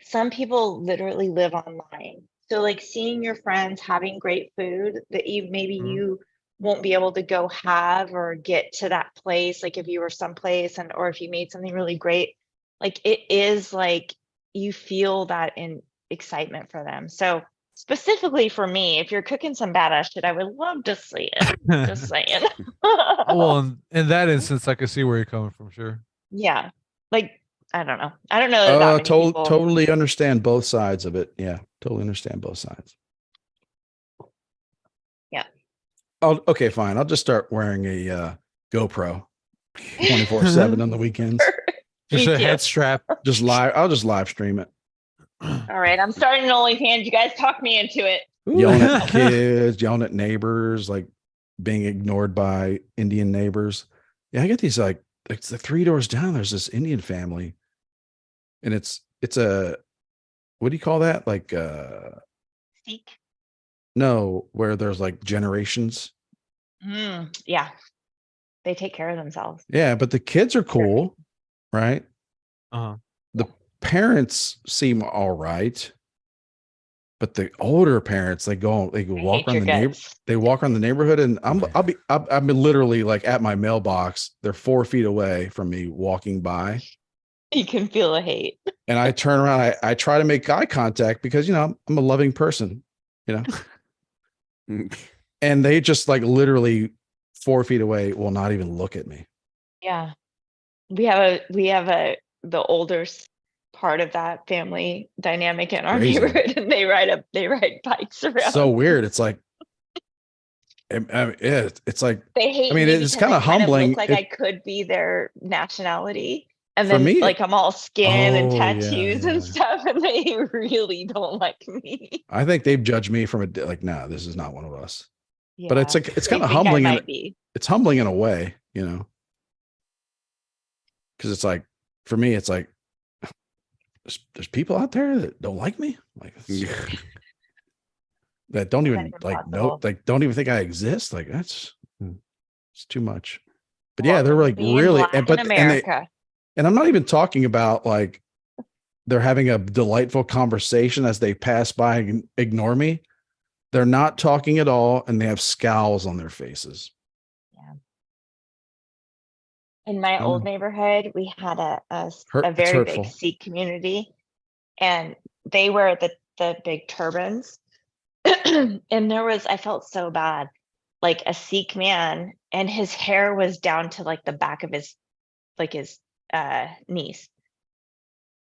some people literally live online. So like seeing your friends having great food that maybe Mhm. you won't be able to go have or get to that place. Like if you were someplace or if you made something really great, like it is like you feel that in excitement for them. So specifically for me, if you're cooking some badass shit, I would love to see it. Just saying. Well, in that instance, I can see where you're coming from. Sure. Yeah. Like, I don't know. I don't know that many people. Totally understand both sides of it. Yeah, totally understand both sides. Yeah. Okay, fine. I'll just start wearing a GoPro 24/7 on the weekends. Just Me a too. head strap. I'll just live stream it. All right. I'm starting an OnlyFans. You guys talk me into it. Yelling at kids, yelling at neighbors, like being ignored by Indian neighbors. Yeah, I get these like it's the 3 doors down. There's this Indian family, and it's a what do you call that? Like Seek. no, where there's like generations. Yeah. They take care of themselves. Yeah, but the kids are cool, right? Uh-huh. The parents seem all right, but the older parents they walk around the neighborhood. They walk around the neighborhood, and I'm literally like at my mailbox. They're 4 feet away from me walking by. You can feel the hate. And I turn around. I try to make eye contact because I'm a loving person, and they just like literally 4 feet away will not even look at me. Yeah. We have the older part of that family dynamic in our Crazy. neighborhood, and they ride bikes around. So weird. It's like, it's like they hate. I mean, me it's because kind I of humbling. Look like I could be their nationality, and For then me, like I'm all skin and Oh, yeah, tattoos yeah. and stuff, and they really don't like me. I think they've judged me from like, no, this is not one of us. Yeah, But it's like it's they kind of think I humbling. might be. It's humbling in a way, because it's like for me, it's like there's people out there that don't like me, like that don't even like don't even think I exist. Like it's too much. But yeah, they're like really, America. And I'm not even talking about like they're having a delightful conversation as they pass by and ignore me. They're not talking at all, and they have scowls on their faces. Yeah. In my old neighborhood, we had a very big Sikh community, and they wear the big turbans. And I felt so bad, like a Sikh man, and his hair was down to like the back of his knees,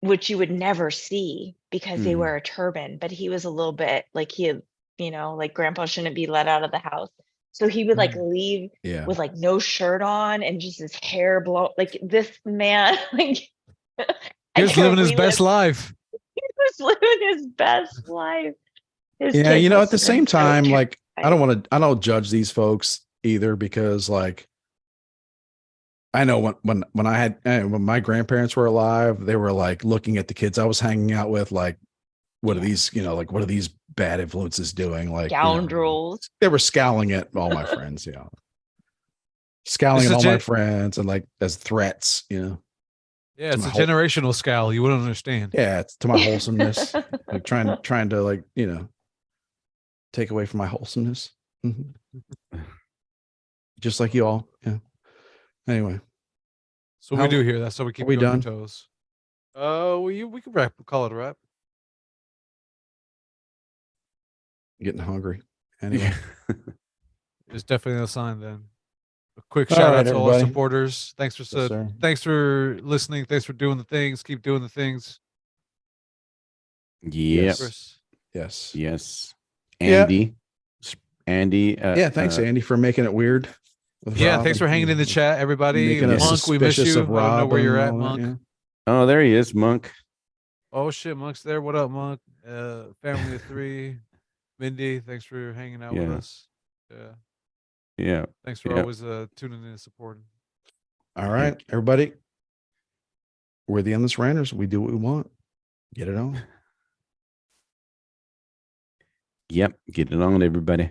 which you would never see because they wear a turban. But he was a little bit like like grandpa shouldn't be let out of the house. So he would like leave with like no shirt on and just his hair blown. Like this man, like he was living his best life. He was living his best life. At the same time, like I don't judge these folks either, because like I know when my grandparents were alive, they were like looking at the kids I was hanging out with, like, what are these, what are these bad influences doing? Like scoundrels. They were scowling at all my friends, scowling at all my friends and like as threats, Yeah, it's a generational scowl. You wouldn't understand. Yeah, it's to my wholesomeness, like trying to like take away from my wholesomeness, just like you all. Yeah. Anyway, so we do here. That's how we keep you on your toes. We can call it a wrap. Getting hungry. Anyway, it's definitely a sign. Then a quick shout out to all our supporters. Thanks for thanks for listening. Thanks for doing the things. Keep doing the things. Yes. Andy. Yeah, thanks, Andy, for making it weird. Yeah, thanks for hanging in the chat, everybody. Monk, we miss you. I don't know where you're at, Monk. Yeah. Oh, there he is, Monk. Oh shit, Monk's there. What up, Monk? Family of 3. Mindy, thanks for hanging out with us. Yeah. Thanks for always tuning in and supporting. All right, everybody. We're the Endless Ranters. We do what we want. Get it on. Yep. Get it on, everybody.